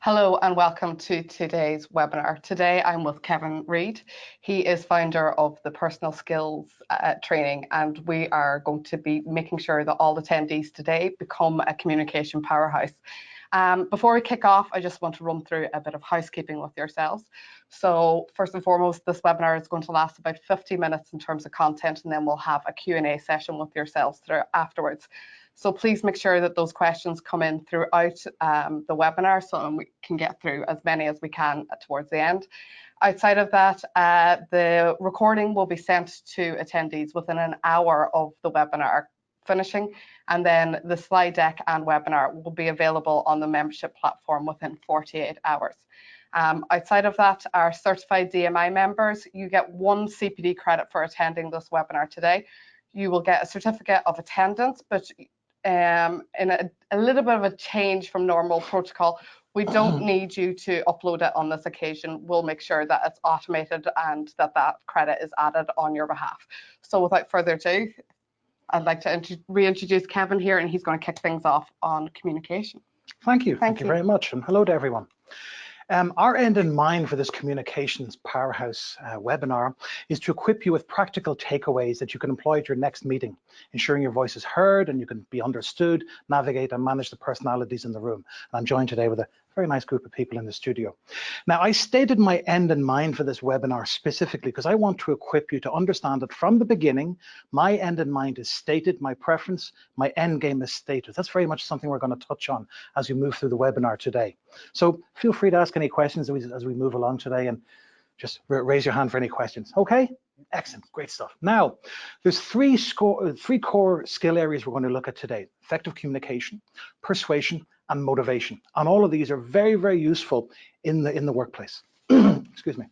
Hello and welcome to today's webinar. Today I'm with Kevin Reid. He is founder of the Personal Skills Training, and we are going to be making sure that all attendees today become a communication powerhouse. Before we kick off, I just want to run through a bit of housekeeping with yourselves. So first and foremost, this webinar is going to last about 50 minutes in terms of content, and then we'll have a Q&A session with yourselves afterwards. So please make sure that those questions come in throughout the webinar so we can get through as many as we can towards the end. Outside of that, the recording will be sent to attendees within an hour of the webinar finishing, and then the slide deck and webinar will be available on the membership platform within 48 hours. Outside of that, our certified DMI members, you get 1 CPD credit for attending this webinar today. You will get a certificate of attendance, but in a little bit of a change from normal protocol, we don't need you to upload it on this occasion. We'll make sure that it's automated and that credit is added on your behalf. So without further ado, I'd like to reintroduce Kevin here, and he's going to kick things off on communication. Thank you. Thank you very much, and hello to everyone. Our end in mind for this Communications Powerhouse webinar is to equip you with practical takeaways that you can employ at your next meeting, ensuring your voice is heard and you can be understood, navigate and manage the personalities in the room. And I'm joined today with a very nice group of people in the studio. Now, I stated my end in mind for this webinar specifically because I want to equip you to understand that from the beginning, my end in mind is stated, my preference, my end game is stated. That's very much something we're going to touch on as we move through the webinar today. So feel free to ask any questions as we move along today, and just raise your hand for any questions. Okay, excellent, great stuff. Now, there's three core skill areas we're going to look at today: effective communication, persuasion, and motivation. And all of these are very, very useful in the workplace. Excuse me.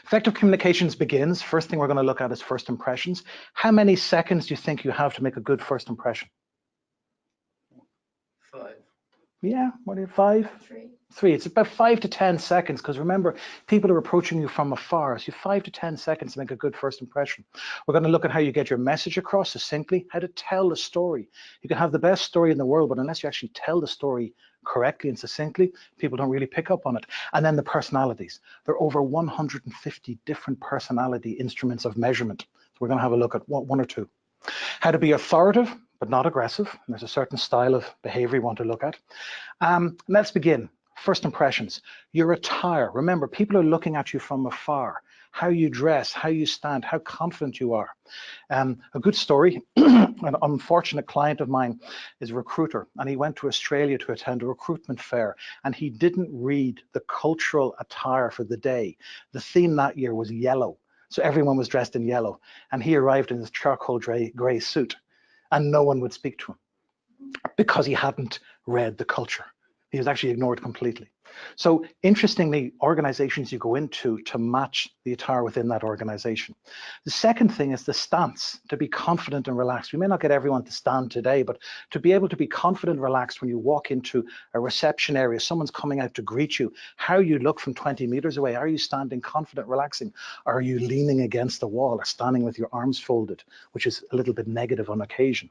Effective communications begins. First thing we're going to look at is first impressions. How many seconds do you think you have to make a good first impression? 5. Yeah, what are you, 5? 3. It's about 5 to 10 seconds, because remember, people are approaching you from afar. So you have 5 to 10 seconds to make a good first impression. We're going to look at how you get your message across succinctly, how to tell the story. You can have the best story in the world, but unless you actually tell the story correctly and succinctly, people don't really pick up on it. And then the personalities. There are over 150 different personality instruments of measurement. So we're going to have a look at one or two. How to be authoritative, but not aggressive. There's a certain style of behavior you want to look at. Let's begin. First impressions. Your attire. Remember, people are looking at you from afar. How you dress, how you stand, how confident you are. A good story, an unfortunate client of mine is a recruiter, and he went to Australia to attend a recruitment fair, and he didn't read the cultural attire for the day. The theme that year was yellow. So everyone was dressed in yellow, and he arrived in his charcoal gray suit, and no one would speak to him because he hadn't read the culture. He was actually ignored completely. So interestingly, organizations you go into to match the attire within that organization. The second thing is the stance, to be confident and relaxed. We may not get everyone to stand today, but to be able to be confident and relaxed when you walk into a reception area, someone's coming out to greet you, how you look from 20 meters away. Are you standing confident, relaxing? Are you leaning against the wall or standing with your arms folded, which is a little bit negative on occasion?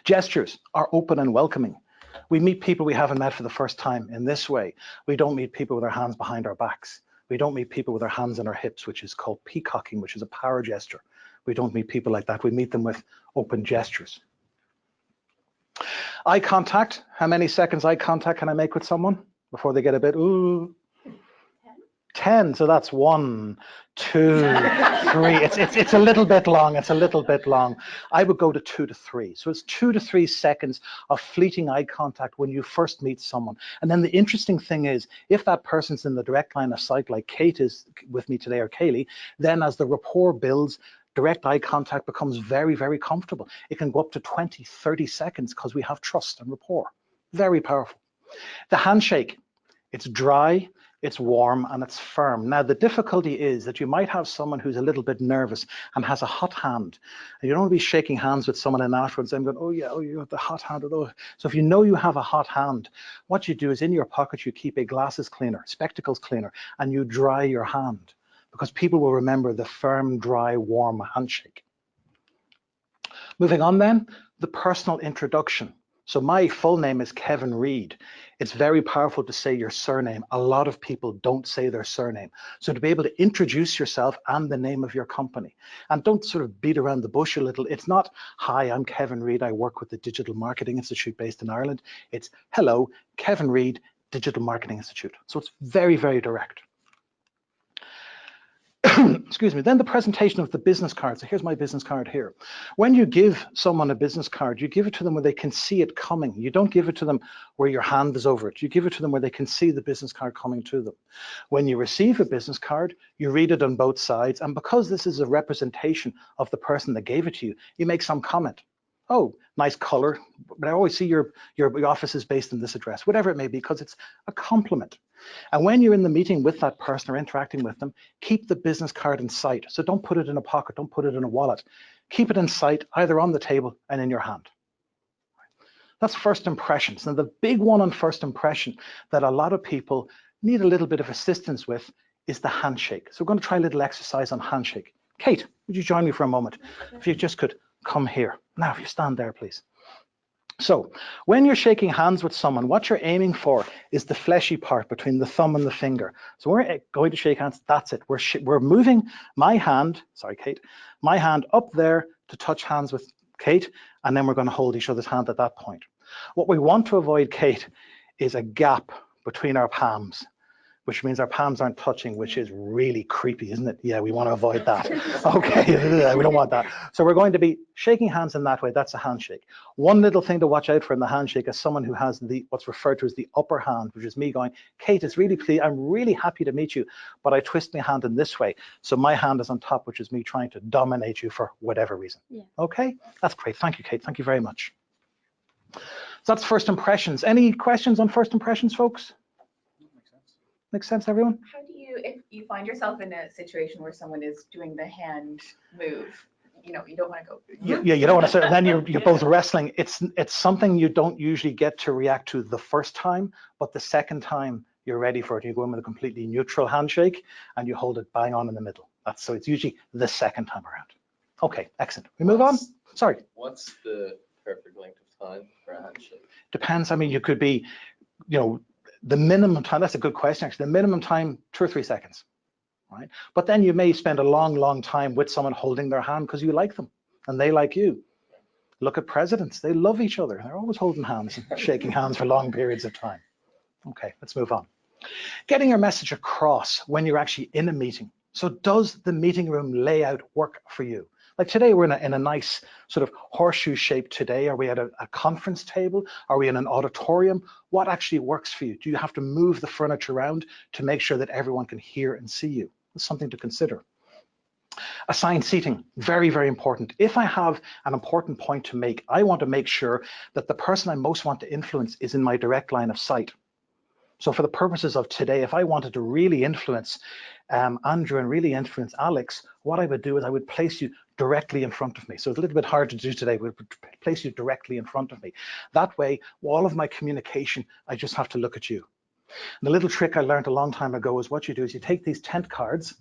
Gestures are open and welcoming. We meet people we haven't met for the first time in this way. We don't meet people with our hands behind our backs. We don't meet people with our hands on our hips, which is called peacocking, which is a power gesture. We don't meet people like that. We meet them with open gestures. Eye contact. How many seconds eye contact can I make with someone before they get a bit, ooh? 10. So that's 1, 2, 3. It's a little bit long. It's a little bit long. I would go to 2 to 3. So it's 2 to 3 seconds of fleeting eye contact when you first meet someone. And then the interesting thing is, if that person's in the direct line of sight, like Kate is with me today, or Kaylee, then as the rapport builds, direct eye contact becomes very, very comfortable. It can go up to 20, 30 seconds because we have trust and rapport. Very powerful. The handshake, it's dry, it's warm, and it's firm. Now, the difficulty is that you might have someone who's a little bit nervous and has a hot hand. And you don't want to be shaking hands with someone and afterwards and going, oh yeah, oh, you have the hot hand. Oh. So if you know you have a hot hand, what you do is in your pocket, you keep a glasses cleaner, spectacles cleaner, and you dry your hand, because people will remember the firm, dry, warm handshake. Moving on then, the personal introduction. So my full name is Kevin Reid. It's very powerful to say your surname. A lot of people don't say their surname. So to be able to introduce yourself and the name of your company, and don't sort of beat around the bush a little. It's not, hi, I'm Kevin Reid. I work with the Digital Marketing Institute based in Ireland. It's, hello, Kevin Reid, Digital Marketing Institute. So it's very, very direct. Excuse me, then the presentation of the business card. So here's my business card here. When you give someone a business card, you give it to them where they can see it coming. You don't give it to them where your hand is over it. You give it to them where they can see the business card coming to them. When you receive a business card, you read it on both sides. And because this is a representation of the person that gave it to you, you make some comment. Oh, nice color, but I always see your office is based in this address, whatever it may be, because it's a compliment. And when you're in the meeting with that person or interacting with them, keep the business card in sight. So don't put it in a pocket, don't put it in a wallet. Keep it in sight, either on the table and in your hand. That's first impressions. Now the big one on first impression that a lot of people need a little bit of assistance with is the handshake. So we're going to try a little exercise on handshake. Kate, would you join me for a moment? If you just could come here. Now, if you stand there, please. So when you're shaking hands with someone, what you're aiming for is the fleshy part between the thumb and the finger. So we're going to shake hands. That's it. We're moving my hand, sorry, Kate, my hand up there to touch hands with Kate, and then we're going to hold each other's hand at that point. What we want to avoid, Kate, is a gap between our palms, which means our palms aren't touching, which is really creepy, isn't it? Yeah, we want to avoid that. Okay, we don't want that. So we're going to be shaking hands in that way. That's a handshake. One little thing to watch out for in the handshake is someone who has what's referred to as the upper hand, which is me going, Kate, I'm really happy to meet you, but I twist my hand in this way. So my hand is on top, which is me trying to dominate you for whatever reason. Yeah. Okay, that's great. Thank you, Kate. Thank you very much. So that's first impressions. Any questions on first impressions, folks? Makes sense, everyone? How do you, if you find yourself in a situation where someone is doing the hand move, you don't want to go. Yeah, you don't want to. Then you're both wrestling. It's something you don't usually get to react to the first time, but the second time you're ready for it. You go in with a completely neutral handshake and you hold it bang on in the middle. So it's usually the second time around. Okay, excellent. We move on. Sorry. What's the perfect length of time for a handshake? Depends. I mean, you could be, the minimum time, that's a good question actually, the minimum time, 2 or 3 seconds, right? But then you may spend a long, long time with someone holding their hand because you like them and they like you. Look at presidents, they love each other. They're always holding hands and shaking hands for long periods of time. Okay, let's move on. Getting your message across when you're actually in a meeting. So does the meeting room layout work for you? Like today, we're in a nice sort of horseshoe shape today. Are we at a conference table? Are we in an auditorium? What actually works for you? Do you have to move the furniture around to make sure that everyone can hear and see you? That's something to consider. Assigned seating, very, very important. If I have an important point to make, I want to make sure that the person I most want to influence is in my direct line of sight. So for the purposes of today, if I wanted to really influence Andrew and really influence Alex, what I would do is I would place you directly in front of me. So it's a little bit hard to do today, but place you directly in front of me. That way, all of my communication, I just have to look at you. And the little trick I learned a long time ago is what you do is you take these tent cards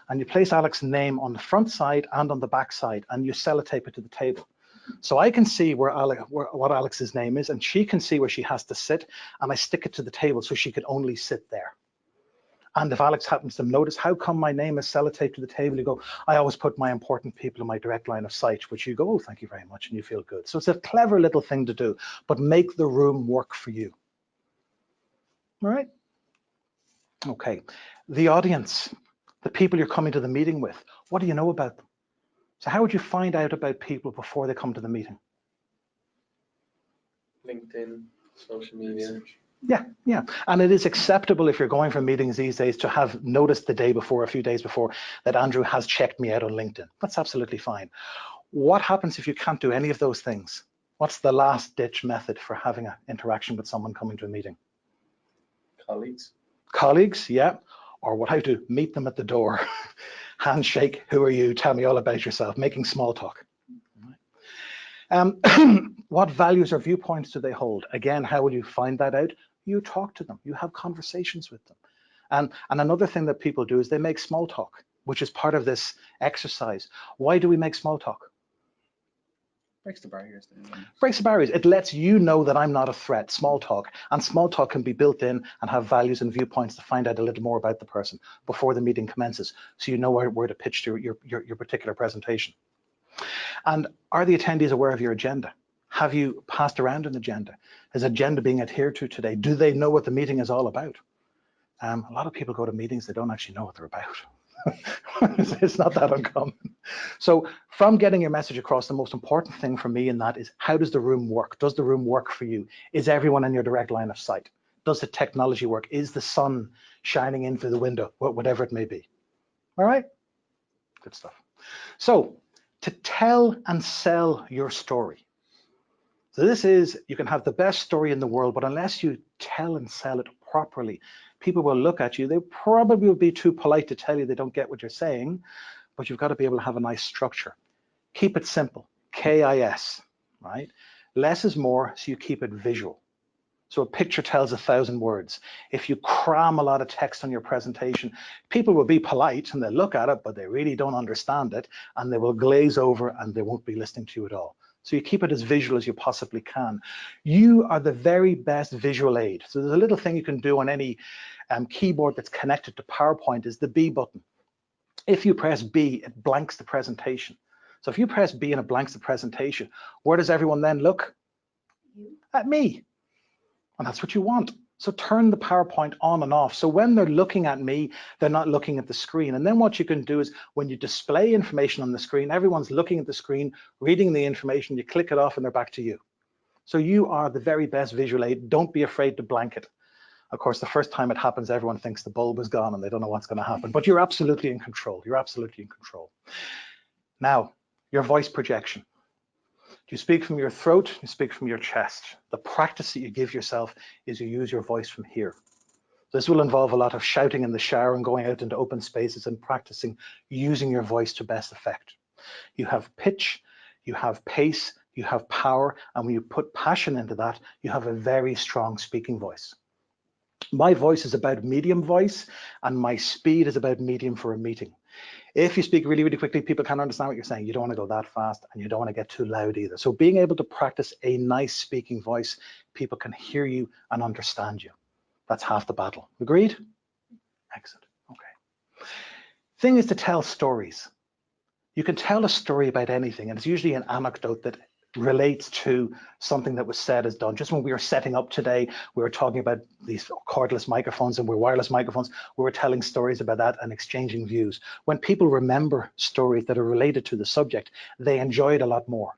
and you place Alex's name on the front side and on the back side, and you sellotape it to the table. So I can see what Alex's name is, and she can see where she has to sit, and I stick it to the table so she could only sit there. And if Alex happens to notice, how come my name is sellotaped to the table? You go, I always put my important people in my direct line of sight, which you go, oh, thank you very much, and you feel good. So it's a clever little thing to do, but make the room work for you. All right? Okay, the audience, the people you're coming to the meeting with, what do you know about them? So how would you find out about people before they come to the meeting? LinkedIn, social media. Yeah. And it is acceptable if you're going for meetings these days to have noticed the day before, a few days before, that Andrew has checked me out on LinkedIn. That's absolutely fine. What happens if you can't do any of those things? What's the last ditch method for having an interaction with someone coming to a meeting? Colleagues, yeah. Or what I do, meet them at the door. Handshake, who are you? Tell me all about yourself, making small talk. What values or viewpoints do they hold? Again, how will you find that out? You talk to them, you have conversations with them. And another thing that people do is they make small talk, which is part of this exercise. Why do we make small talk? Breaks the barriers down. Breaks the barriers. It lets you know that I'm not a threat, small talk. And small talk can be built in and have values and viewpoints to find out a little more about the person before the meeting commences, so you know where to pitch your particular presentation. And are the attendees aware of your agenda? Have you passed around an agenda? Is agenda being adhered to today? Do they know what the meeting is all about? A lot of people go to meetings, they don't actually know what they're about. It's not that uncommon. So from getting your message across, the most important thing for me in that is, how does the room work? Does the room work for you? Is everyone in your direct line of sight? Does the technology work? Is the sun shining in through the window? Whatever it may be. All right? Good stuff. So to tell and sell your story. So this is, you can have the best story in the world, but unless you tell and sell it properly, people will look at you. They probably will be too polite to tell you they don't get what you're saying, but you've got to be able to have a nice structure. Keep it simple, KIS, right? Less is more, so you keep it visual. So a picture tells 1,000 words. If you cram a lot of text on your presentation, people will be polite and they'll look at it, but they really don't understand it, and they will glaze over and they won't be listening to you at all. So you keep it as visual as you possibly can. You are the very best visual aid. So there's a little thing you can do on any keyboard that's connected to PowerPoint, is the B button. If you press B, it blanks the presentation. So if you press B and it blanks the presentation, where does everyone then look? At me. And that's what you want. So turn the PowerPoint on and off. So when they're looking at me, they're not looking at the screen. And then what you can do is, when you display information on the screen, everyone's looking at the screen, reading the information, you click it off and they're back to you. So you are the very best visual aid. Don't be afraid to blank it. Of course, the first time it happens, everyone thinks the bulb is gone and they don't know what's going to happen, but you're absolutely in control. You're absolutely in control. Now, your voice projection. You speak from your throat, you speak from your chest. The practice that you give yourself is you use your voice from here. This will involve a lot of shouting in the shower and going out into open spaces and practicing using your voice to best effect. You have pitch, you have pace, you have power, and when you put passion into that, you have a very strong speaking voice. My voice is about medium voice, and my speed is about medium for a meeting. If you speak really, really quickly, people can't understand what you're saying. You don't want to go that fast, and you don't want to get too loud either. So being able to practice a nice speaking voice, people can hear you and understand you. That's half the battle. Agreed? Excellent. Okay. Thing is to tell stories. You can tell a story about anything, and it's usually an anecdote that relates to something that was said as done. Just when we were setting up today, we were talking about these cordless microphones and wireless microphones. We were telling stories about that and exchanging views. When people remember stories that are related to the subject, they enjoy it a lot more.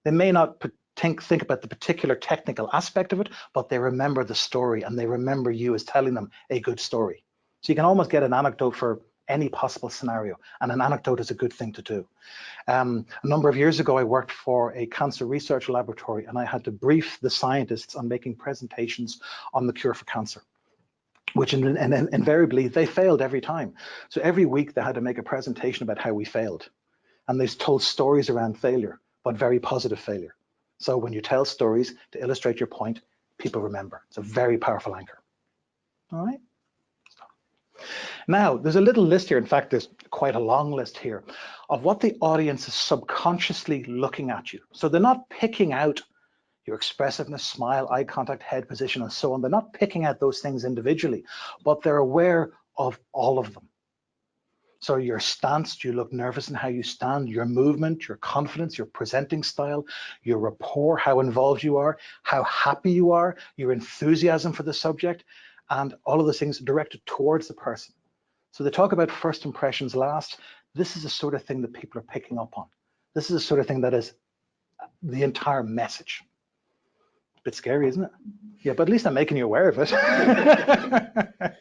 They may not think about the particular technical aspect of it, but they remember the story and they remember you as telling them a good story. So you can almost get an anecdote for any possible scenario, and an anecdote is a good thing to do. A number of years ago, I worked for a cancer research laboratory, and I had to brief the scientists on making presentations on the cure for cancer, which invariably they failed every time. So every week they had to make a presentation about how we failed, and they told stories around failure, but very positive failure. So when you tell stories to illustrate your point, people remember. It's a very powerful anchor. All right. Now, there's a little list here. In fact, there's quite a long list here of what the audience is subconsciously looking at you. So they're not picking out your expressiveness, smile, eye contact, head position, and so on. They're not picking out those things individually, but they're aware of all of them. So your stance, do you look nervous in how you stand? Your movement, your confidence, your presenting style, your rapport, how involved you are, how happy you are, your enthusiasm for the subject, and all of those things directed towards the person. So they talk about first impressions last. This is the sort of thing that people are picking up on. This is the sort of thing that is the entire message. A bit scary, isn't it? Yeah, but at least I'm making you aware of it. At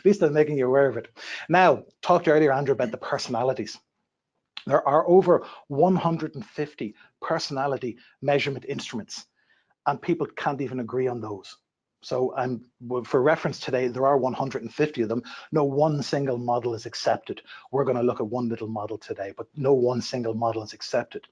least I'm making you aware of it. Now, talked earlier, Andrew, about the personalities. There are over 150 personality measurement instruments, and people can't even agree on those. So for reference today, there are 150 of them. No one single model is accepted. We're going to look at one little model today, but no one single model is accepted.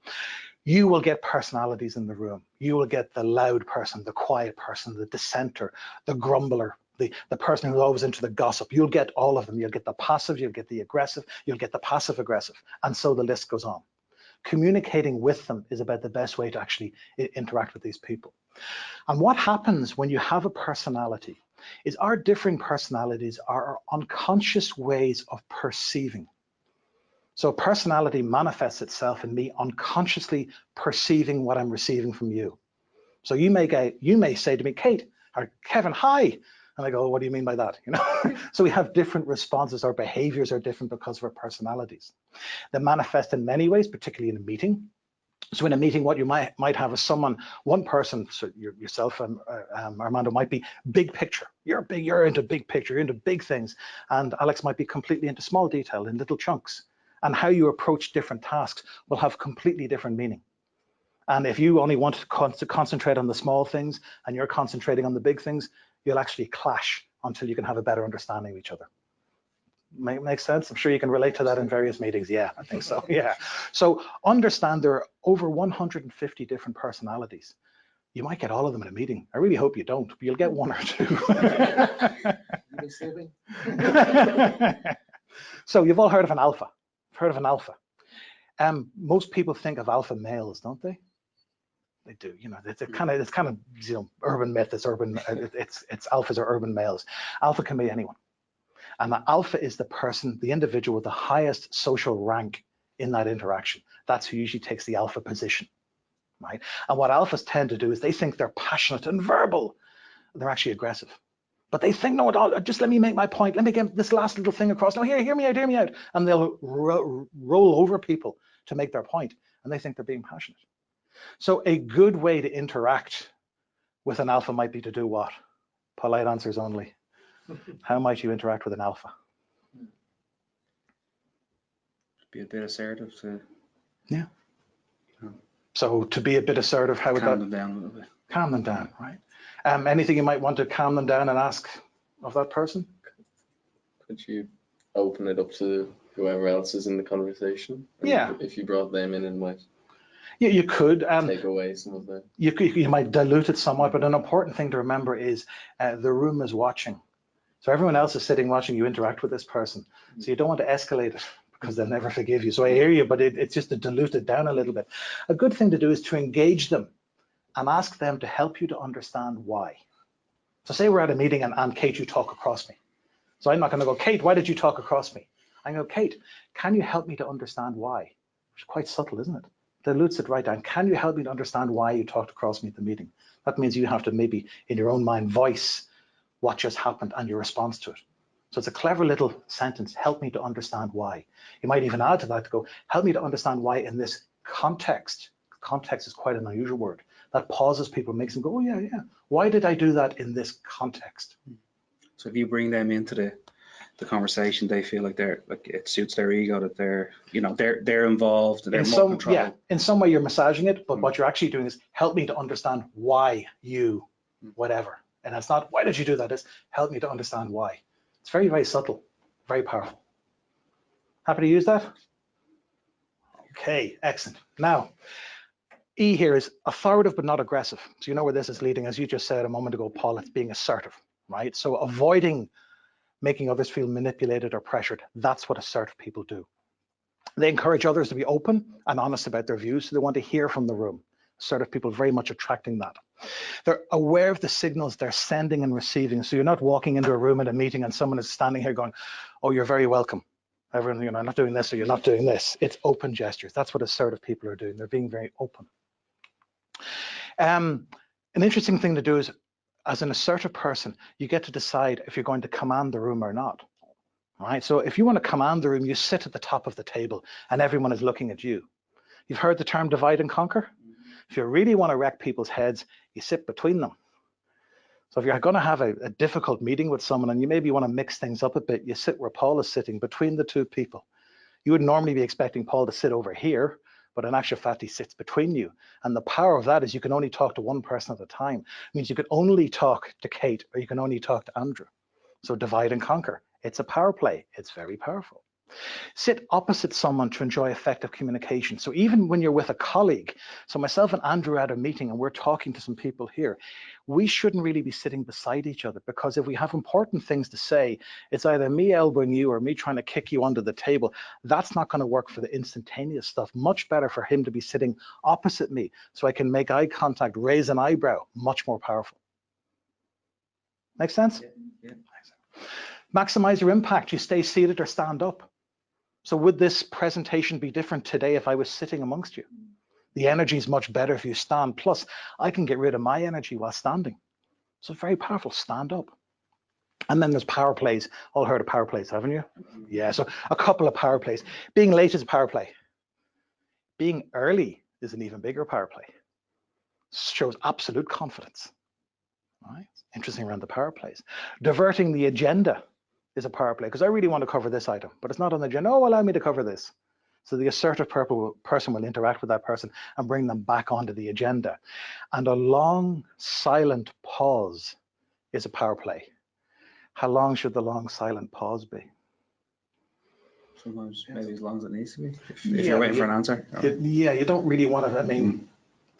You will get personalities in the room. You will get the loud person, the quiet person, the dissenter, the grumbler, the person who's always into the gossip. You'll get all of them. You'll get the passive, you'll get the aggressive, you'll get the passive aggressive. And so the list goes on. Communicating with them is about the best way to actually interact with these people. And what happens when you have a personality is our differing personalities are our unconscious ways of perceiving. So personality manifests itself in me unconsciously perceiving what I'm receiving from you. So you may say to me, Kate or Kevin, hi. And I go, what do you mean by that? So we have different responses. Our behaviors are different because of our personalities. They manifest in many ways, particularly in a meeting. So in a meeting, what you might have is one person, so yourself, Armando, might be big picture. You're into big picture, you're into big things. And Alex might be completely into small detail in little chunks. And how you approach different tasks will have completely different meaning. And if you only want to concentrate on the small things and you're concentrating on the big things, you'll actually clash until you can have a better understanding of each other. Make sense? I'm sure you can relate to that in various meetings. Yeah, I think so. Yeah. So understand there are over 150 different personalities. You might get all of them in a meeting. I really hope you don't, but you'll get one or two. So you've all heard of an alpha. Heard of an alpha. Most people think of alpha males, don't they? They do. It's kind of urban myth. It's alphas are urban males. Alpha can be anyone. And the alpha is the person, the individual with the highest social rank in that interaction. That's who usually takes the alpha position, right? And what alphas tend to do is they think they're passionate and verbal. They're actually aggressive. But they think, no, just let me make my point. Let me get this last little thing across. No, hear me out. And they'll roll over people to make their point. And they think they're being passionate. So a good way to interact with an alpha might be to do what? Polite answers only. How might you interact with an alpha? Be a bit assertive. Yeah. So to be a bit assertive, how would that? Calm them down a little bit. Calm them down, right? Anything you might want to calm them down and ask of that person? Could you open it up to whoever else is in the conversation? Yeah. If you brought them in and might. Yeah, you could take away some of that. You might dilute it somewhat, but an important thing to remember is the room is watching. So everyone else is sitting watching you interact with this person. So you don't want to escalate it because they'll never forgive you. So I hear you, but it's just to dilute it down a little bit. A good thing to do is to engage them and ask them to help you to understand why. So say we're at a meeting and Kate, you talk across me. So I'm not going to go, Kate, why did you talk across me? I go, Kate, can you help me to understand why? It's quite subtle, isn't it? Dilutes it right down. Can you help me to understand why you talked across me at the meeting? That means you have to maybe in your own mind voice what just happened and your response to it. So it's a clever little sentence, help me to understand why. You might even add to that to go, help me to understand why in this context. Context is quite an unusual word. That pauses people, makes them go, oh yeah. Why did I do that in this context? So if you bring them into the conversation, they feel like it suits their ego that they're involved, they're more control. Yeah, in some way you're massaging it, but what you're actually doing is help me to understand why you, whatever. And it's not, why did you do that? It's help me to understand why. It's very, very subtle, very powerful. Happy to use that? Okay, excellent. Now, E here is authoritative but not aggressive. So you know where this is leading. As you just said a moment ago, Paul, it's being assertive, right? So avoiding making others feel manipulated or pressured. That's what assertive people do. They encourage others to be open and honest about their views. So they want to hear from the room. Assertive people very much attracting that. They're aware of the signals they're sending and receiving. So you're not walking into a room at a meeting and someone is standing here going, oh, you're very welcome. Everyone, I'm not doing this or you're not doing this. It's open gestures. That's what assertive people are doing. They're being very open. An interesting thing to do is, as an assertive person, you get to decide if you're going to command the room or not. All right, so if you want to command the room, you sit at the top of the table and everyone is looking at you. You've heard the term divide and conquer? If you really want to wreck people's heads, you sit between them. So if you're going to have a difficult meeting with someone and you maybe want to mix things up a bit, you sit where Paul is sitting between the two people. You would normally be expecting Paul to sit over here, but in actual fact, he sits between you. And the power of that is you can only talk to one person at a time. It means you can only talk to Kate or you can only talk to Andrew. So divide and conquer. It's a power play. It's very powerful. Sit opposite someone to enjoy effective communication. So even when you're with a colleague, so myself and Andrew are at a meeting and we're talking to some people here, we shouldn't really be sitting beside each other, because if we have important things to say, it's either me elbowing you or me trying to kick you under the table. That's not going to work for the instantaneous stuff. Much better for him to be sitting opposite me so I can make eye contact, raise an eyebrow. Much more powerful. Make sense? Yeah. Maximize your impact. You stay seated or stand up. So would this presentation be different today if I was sitting amongst you? The energy is much better if you stand. Plus, I can get rid of my energy while standing. So it's very powerful. Stand up. And then there's power plays. All heard of power plays, haven't you? Yeah, so a couple of power plays. Being late is a power play. Being early is an even bigger power play. Shows absolute confidence. Right? Interesting around the power plays. Diverting the agenda is a power play, because I really want to cover this item, but it's not on the agenda. Oh, allow me to cover this. So the assertive person will interact with that person and bring them back onto the agenda. And a long, silent pause is a power play. How long should the long, silent pause be? Sometimes maybe as long as it needs to be, if you're waiting for an answer. Yeah, you don't really want to, I mean,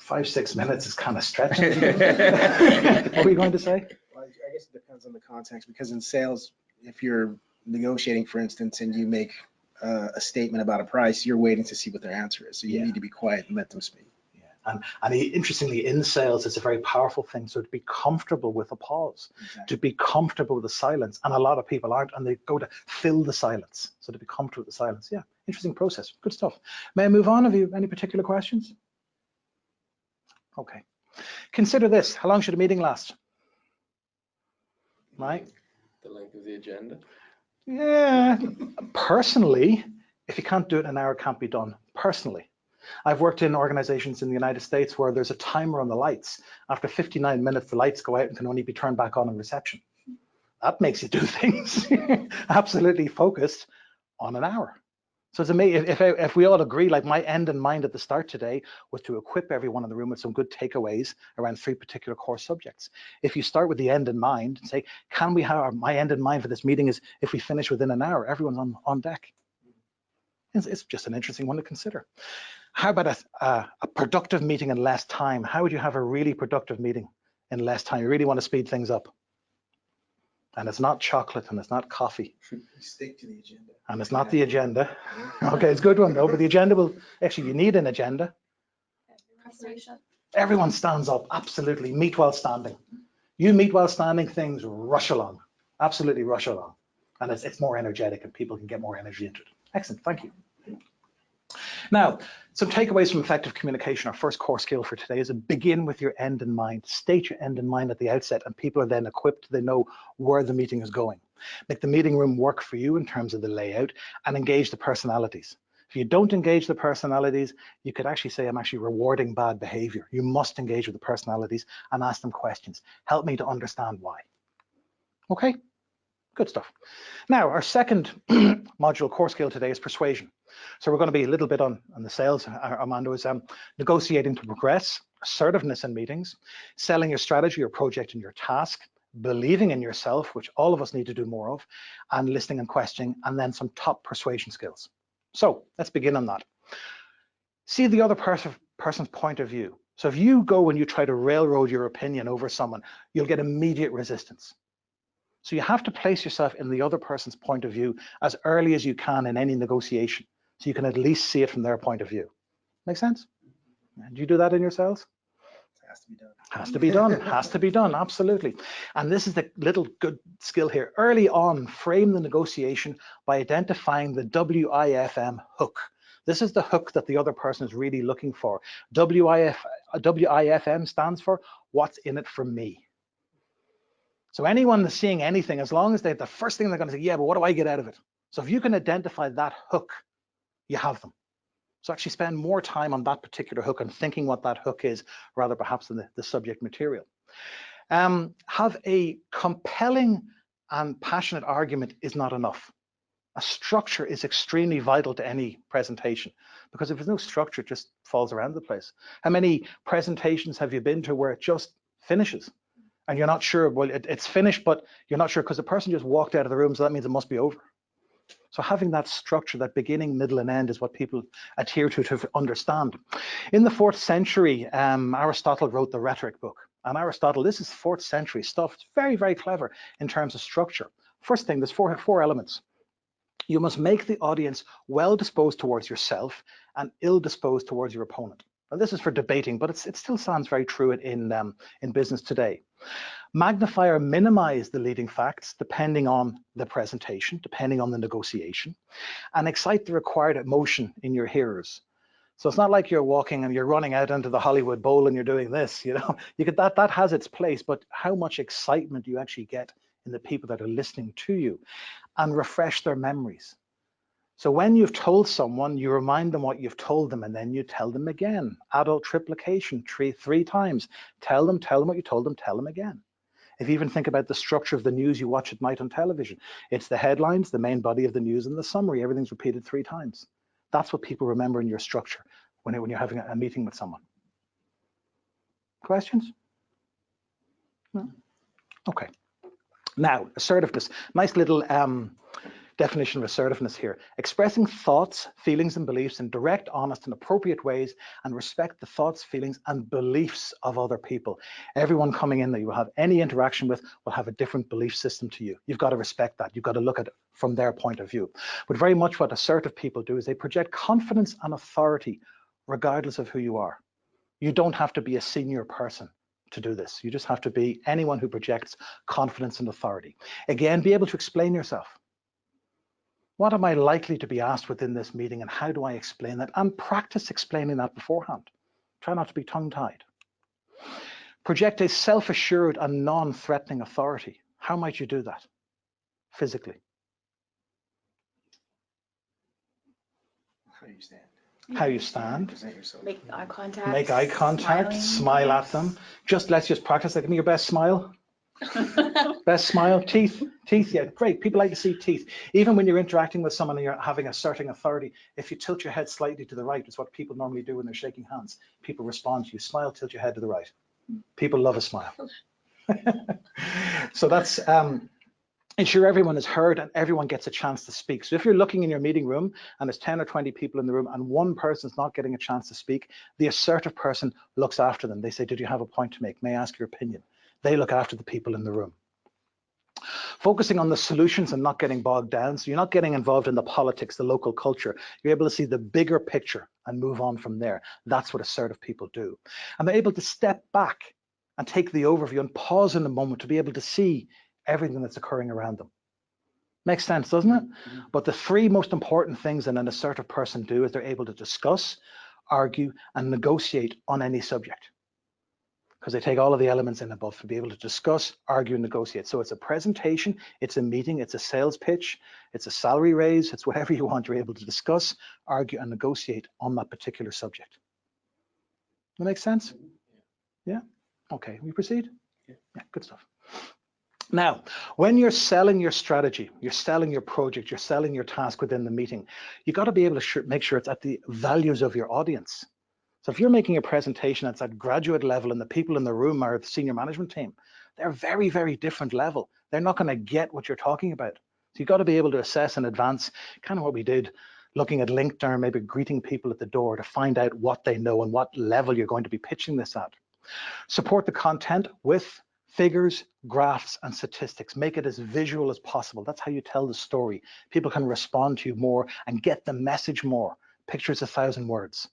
5-6 minutes is kind of stretching. What were you going to say? Well, I guess it depends on the context, because in sales, if you're negotiating, for instance, and you make a statement about a price, you're waiting to see what their answer is. So you need to be quiet and let them speak. Yeah. And interestingly, in sales, it's a very powerful thing. So to be comfortable with a pause, to be comfortable with the silence. And a lot of people aren't, and they go to fill the silence. So to be comfortable with the silence. Yeah, interesting process. Good stuff. May I move on? Have you any particular questions? Okay. Consider this. How long should a meeting last? Right? The length of the agenda. Yeah. Personally, if you can't do it in an hour, it can't be done. Personally. I've worked in organizations in the United States where there's a timer on the lights. After 59 minutes, the lights go out and can only be turned back on in reception. That makes you do things absolutely focused on an hour. So it's amazing if we all agree, like my end in mind at the start today was to equip everyone in the room with some good takeaways around 3 particular core subjects. If you start with the end in mind and say, can we have my end in mind for this meeting is if we finish within an hour, everyone's on deck. It's just an interesting one to consider. How about a productive meeting in less time? How would you have a really productive meeting in less time? You really want to speed things up. And it's not chocolate and it's not coffee. Stick to the agenda. And it's not the agenda. Okay, it's a good one though, but the agenda will, actually you need an agenda. Everyone stands up, absolutely. Meet while standing. You meet while standing, things rush along, absolutely rush along. And it's more energetic and people can get more energy into it. Excellent, thank you. Now, some takeaways from effective communication. Our first core skill for today is to begin with your end in mind. State your end in mind at the outset, and people are then equipped. They know where the meeting is going. Make the meeting room work for you in terms of the layout, and engage the personalities. If you don't engage the personalities, you could actually say, I'm actually rewarding bad behavior. You must engage with the personalities and ask them questions. Help me to understand why. Okay, good stuff. Now, our second module core skill today is persuasion. So we're going to be a little bit on the sales. Armando is negotiating to progress, assertiveness in meetings, selling your strategy or project and your task, believing in yourself, which all of us need to do more of, and listening and questioning, and then some top persuasion skills. So let's begin on that. See the other person's point of view. So if you go and you try to railroad your opinion over someone, you'll get immediate resistance. So you have to place yourself in the other person's point of view as early as you can in any negotiation, so you can at least see it from their point of view. Make sense? Do you do that in your sales? It has to be done. Has to be done, has to be done, absolutely. And this is the little good skill here. Early on, frame the negotiation by identifying the WIFM hook. This is the hook that the other person is really looking for. WIFM stands for what's in it for me. So anyone that's seeing anything, as long as the first thing they're going to say, yeah, but what do I get out of it? So if you can identify that hook, you have them. So actually spend more time on that particular hook and thinking what that hook is, rather perhaps than the subject material. Have a compelling and passionate argument is not enough. A structure is extremely vital to any presentation, because if there's no structure, it just falls around the place. How many presentations have you been to where it just finishes? And you're not sure, well, it's finished, but you're not sure because the person just walked out of the room, so that means it must be over. So having that structure, that beginning, middle, and end is what people adhere to understand. In the 4th century, Aristotle wrote the Rhetoric book. And Aristotle, this is 4th century stuff. It's very, very clever in terms of structure. First thing, there's four elements. You must make the audience well disposed towards yourself and ill disposed towards your opponent. Now, this is for debating, but it still sounds very true in business today. Magnify or minimize the leading facts depending on the presentation, depending on the negotiation, and excite the required emotion in your hearers. So it's not like you're walking and you're running out into the Hollywood Bowl and you're doing this, you know. That has its place, but how much excitement do you actually get in the people that are listening to you, and refresh their memories. So when you've told someone, you remind them what you've told them, and then you tell them again. Adult triplication, three times. Tell them what you told them, tell them again. If you even think about the structure of the news you watch at night on television, it's the headlines, the main body of the news, and the summary. Everything's repeated 3 times. That's what people remember in your structure when you're having a meeting with someone. Questions? No? Okay. Now, assertiveness. Nice little definition of assertiveness here. Expressing thoughts, feelings, and beliefs in direct, honest, and appropriate ways, and respect the thoughts, feelings, and beliefs of other people. Everyone coming in that you will have any interaction with will have a different belief system to you. You've got to respect that. You've got to look at it from their point of view. But very much what assertive people do is they project confidence and authority regardless of who you are. You don't have to be a senior person to do this. You just have to be anyone who projects confidence and authority. Again, be able to explain yourself. What am I likely to be asked within this meeting, and how do I explain that? And practice explaining that beforehand. Try not to be tongue-tied. Project a self-assured and non-threatening authority. How might you do that physically? How you stand. How you stand. Present yourself. Make eye contact. Make eye contact. Smiling. Smile at them. Let's just practice. Give me your best smile. Best smile. Teeth, yeah, great. People like to see teeth. Even when you're interacting with someone and you're having asserting authority, if you tilt your head slightly to the right, it's what people normally do when they're shaking hands. People respond to you. Smile, tilt your head to the right. People love a smile. So that's ensure everyone is heard and everyone gets a chance to speak. So if you're looking in your meeting room and there's 10 or 20 people in the room and one person's not getting a chance to speak, the assertive person looks after them. They say, did you have a point to make? May I ask your opinion? They look after the people in the room. Focusing on the solutions and not getting bogged down. So you're not getting involved in the politics, the local culture. You're able to see the bigger picture and move on from there. That's what assertive people do. And they're able to step back and take the overview and pause in a moment to be able to see everything that's occurring around them. Makes sense, doesn't it? Mm-hmm. But the 3 most important things that an assertive person do is they're able to discuss, argue, and negotiate on any subject. Because they take all of the elements in above to be able to discuss, argue, and negotiate. So it's a presentation, it's a meeting, it's a sales pitch, it's a salary raise, it's whatever you want. You're able to discuss, argue, and negotiate on that particular subject. That makes sense? Yeah? Okay, we proceed? Yeah, good stuff. Now, when you're selling your strategy, you're selling your project, you're selling your task within the meeting, you got to be able to make sure it's at the values of your audience. So if you're making a presentation that's at graduate level and the people in the room are the senior management team, they're very, very different level. They're not going to get what you're talking about. So you've got to be able to assess in advance, kind of what we did, looking at LinkedIn or maybe greeting people at the door to find out what they know and what level you're going to be pitching this at. Support the content with figures, graphs, and statistics. Make it as visual as possible. That's how you tell the story. People can respond to you more and get the message more. Pictures 1,000 words.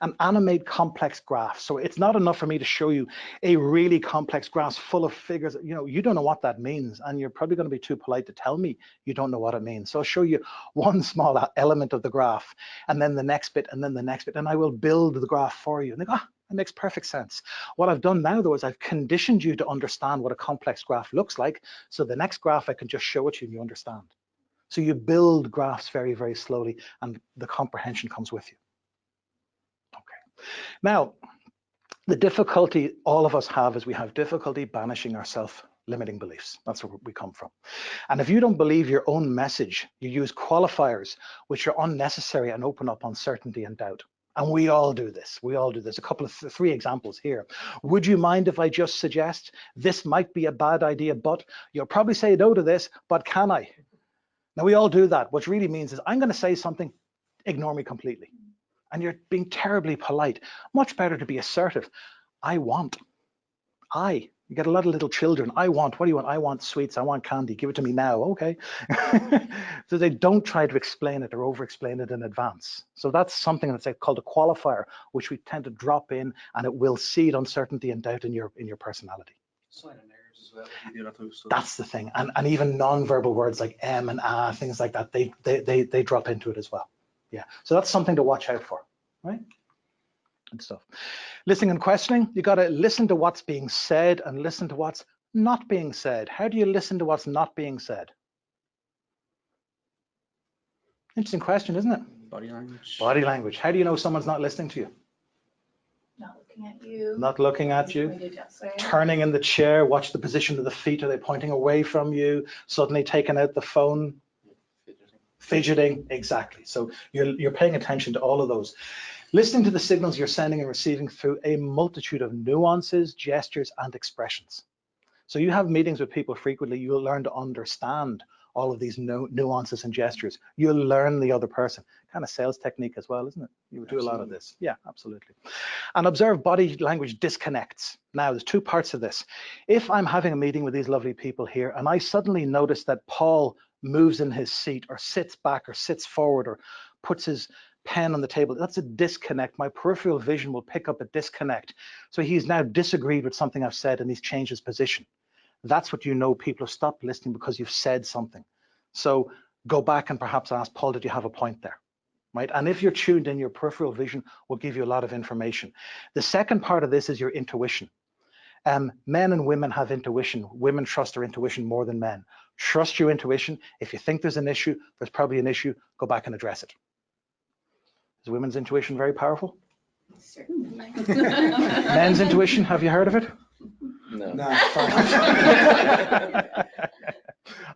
And animate complex graphs. So it's not enough for me to show you a really complex graph full of figures. You don't know what that means, and you're probably going to be too polite to tell me you don't know what it means. So I'll show you one small element of the graph, and then the next bit, and then the next bit, and I will build the graph for you. And they go, that makes perfect sense. What I've done now, though, is I've conditioned you to understand what a complex graph looks like. So the next graph, I can just show it to you and you understand. So you build graphs very, very slowly, and the comprehension comes with you. Okay. Now, the difficulty all of us have is we have difficulty banishing our self-limiting beliefs. That's where we come from. And if you don't believe your own message, you use qualifiers which are unnecessary and open up uncertainty and doubt. And we all do this. We all do this. A couple of 3 examples here. Would you mind if I just suggest this might be a bad idea, but you'll probably say no to this, but can I? Now we all do that. What it really means is I'm going to say something, ignore me completely. And you're being terribly polite. Much better to be assertive. I want. You get a lot of little children. I want, what do you want? I want sweets. I want candy. Give it to me now. Okay. So they don't try to explain it or over-explain it in advance. So that's something that's called a qualifier, which we tend to drop in, and it will seed uncertainty and doubt in your personality. Sign of nerves as well. You do that type of stuff. That's the thing. And even non-verbal words like and things like that, they drop into it as well. Yeah. So that's something to watch out for, right? And stuff. Listening and questioning, you got to listen to what's being said and listen to what's not being said. How do you listen to what's not being said? Interesting question, isn't it? Body language. Body language. How do you know someone's not listening to you? Not looking at you. Not looking at you. Pointed elsewhere. Turning in the chair, watch the position of the feet. Are they pointing away from you? Suddenly taking out the phone? Fidgeting, exactly. So you're paying attention to all of those. Listening to the signals you're sending and receiving through a multitude of nuances, gestures, and expressions. So you have meetings with people frequently, you'll learn to understand all of these nuances and gestures. You'll learn the other person. Kind of sales technique as well, isn't it? You do a lot of this. Yeah, absolutely. And observe body language disconnects. Now, there's two parts of this. If I'm having a meeting with these lovely people here, and I suddenly notice that Paul moves in his seat or sits back or sits forward or puts his pen on the table, that's a disconnect. My peripheral vision will pick up a disconnect. So he's now disagreed with something I've said and he's changed his position. That's what you know people have stopped listening because you've said something. So go back and perhaps ask, Paul, did you have a point there? Right? And if you're tuned in, your peripheral vision will give you a lot of information. The second part of this is your intuition. Men and women have intuition. Women trust their intuition more than men. Trust your intuition. If you think there's an issue, there's probably an issue, go back and address it. Is women's intuition very powerful? Certainly. Men's intuition, have you heard of it? No. No.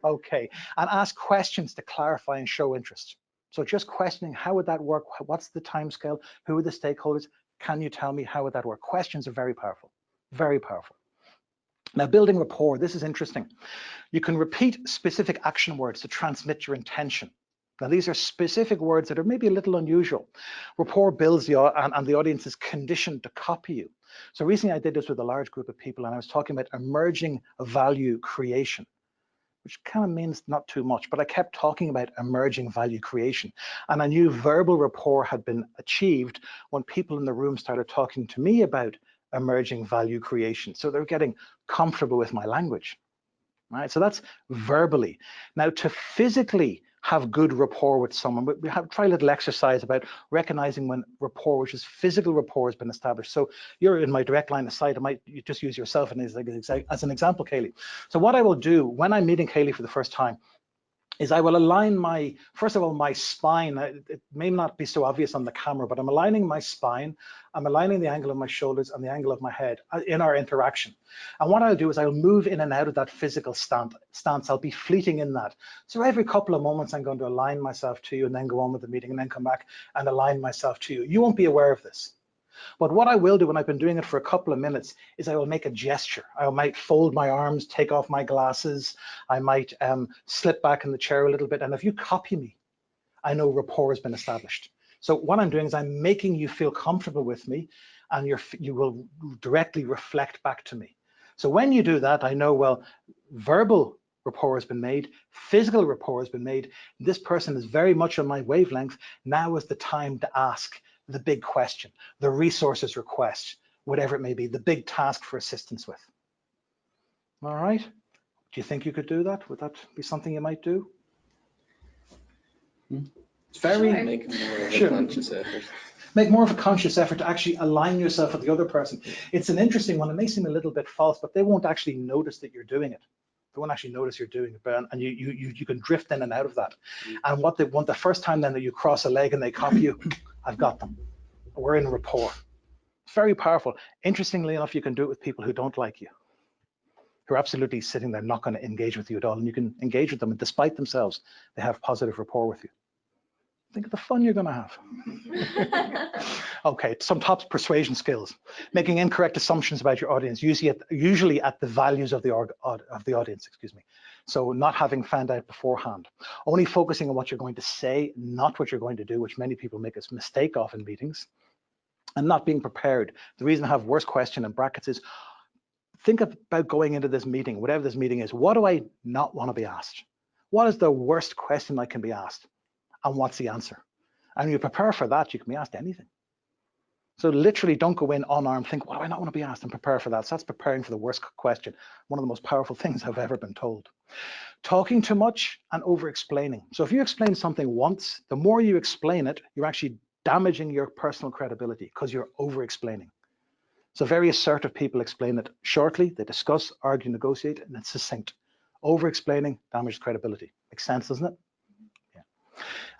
Okay, and ask questions to clarify and show interest. So just questioning, how would that work? What's the time scale? Who are the stakeholders? Can you tell me how would that work? Questions are very powerful, very powerful. Now, building rapport, this is interesting. You can repeat specific action words to transmit your intention. Now, these are specific words that are maybe a little unusual. Rapport builds and the audience is conditioned to copy you. So recently I did this with a large group of people and I was talking about emerging value creation, which kind of means not too much, but I kept talking about emerging value creation. And I knew verbal rapport had been achieved when people in the room started talking to me about emerging value creation. So they're getting comfortable with my language, right? So that's verbally. Now, to physically have good rapport with someone, we try a little exercise about recognizing when rapport, which is physical rapport, has been established. So you're in my direct line of sight. I might just use yourself as an example, Kaylee. So what I will do when I'm meeting Kaylee for the first time is I will align first of all, my spine. It may not be so obvious on the camera, but I'm aligning my spine. I'm aligning the angle of my shoulders and the angle of my head in our interaction. And what I'll do is I'll move in and out of that physical stance. I'll be fleeting in that. So every couple of moments, I'm going to align myself to you and then go on with the meeting and then come back and align myself to you. You won't be aware of this. But what I will do when I've been doing it for a couple of minutes is I will make a gesture. I might fold my arms, take off my glasses. I might slip back in the chair a little bit. And if you copy me, I know rapport has been established. So what I'm doing is I'm making you feel comfortable with me and you will directly reflect back to me. So when you do that, I know, well, verbal rapport has been made, physical rapport has been made. This person is very much on my wavelength. Now is the time to ask the big question, the resources request, whatever it may be, the big task for assistance with. All right. Do you think you could do that? Would that be something you might do? It's very Make more of a conscious effort. Make more of a conscious effort to actually align yourself with the other person. It's an interesting one. It may seem a little bit false, but they won't actually notice that you're doing it. They won't actually notice you're doing it, and you can drift in and out of that. And what they want the first time then that you cross a leg and they copy you, I've got them. We're in rapport. It's very powerful. Interestingly enough, you can do it with people who don't like you, who are absolutely sitting there not going to engage with you at all, and you can engage with them, and despite themselves, they have positive rapport with you. Think of the fun you're going to have. Okay, some top persuasion skills. Making incorrect assumptions about your audience, usually at the values of the audience, excuse me. So not having found out beforehand, only focusing on what you're going to say, not what you're going to do, which many people make a mistake of in meetings, and not being prepared. The reason I have worst question in brackets is, think about going into this meeting, whatever this meeting is, what do I not want to be asked? What is the worst question I can be asked? And what's the answer? And you prepare for that, you can be asked anything. So literally don't go in unarmed, think, what do I not want to be asked, and prepare for that. So that's preparing for the worst question. One of the most powerful things I've ever been told. Talking too much and over-explaining. So if you explain something once, the more you explain it, you're actually damaging your personal credibility because you're over-explaining. So very assertive people explain it shortly, they discuss, argue, negotiate, and it's succinct. Over-explaining damages credibility. Makes sense, doesn't it?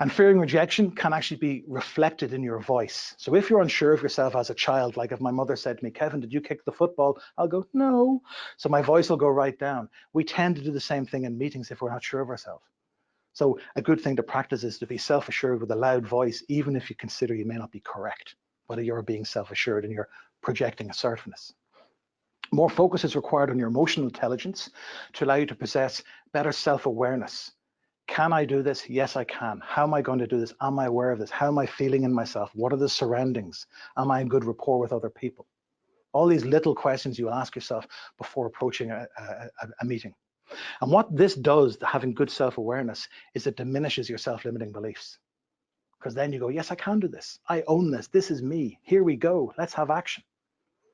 And fearing rejection can actually be reflected in your voice. So if you're unsure of yourself as a child, like if my mother said to me, Kevin, did you kick the football? I'll go, no. So my voice will go right down. We tend to do the same thing in meetings if we're not sure of ourselves. So a good thing to practice is to be self-assured with a loud voice, even if you consider you may not be correct, whether you're being self-assured and you're projecting assertiveness. More focus is required on your emotional intelligence to allow you to possess better self-awareness. Can I do this? Yes, I can. How am I going to do this? Am I aware of this? How am I feeling in myself? What are the surroundings? Am I in good rapport with other people? All these little questions you ask yourself before approaching a meeting. And what this does, having good self-awareness, is it diminishes your self-limiting beliefs. Because then you go, yes, I can do this. I own this. This is me. Here we go. Let's have action.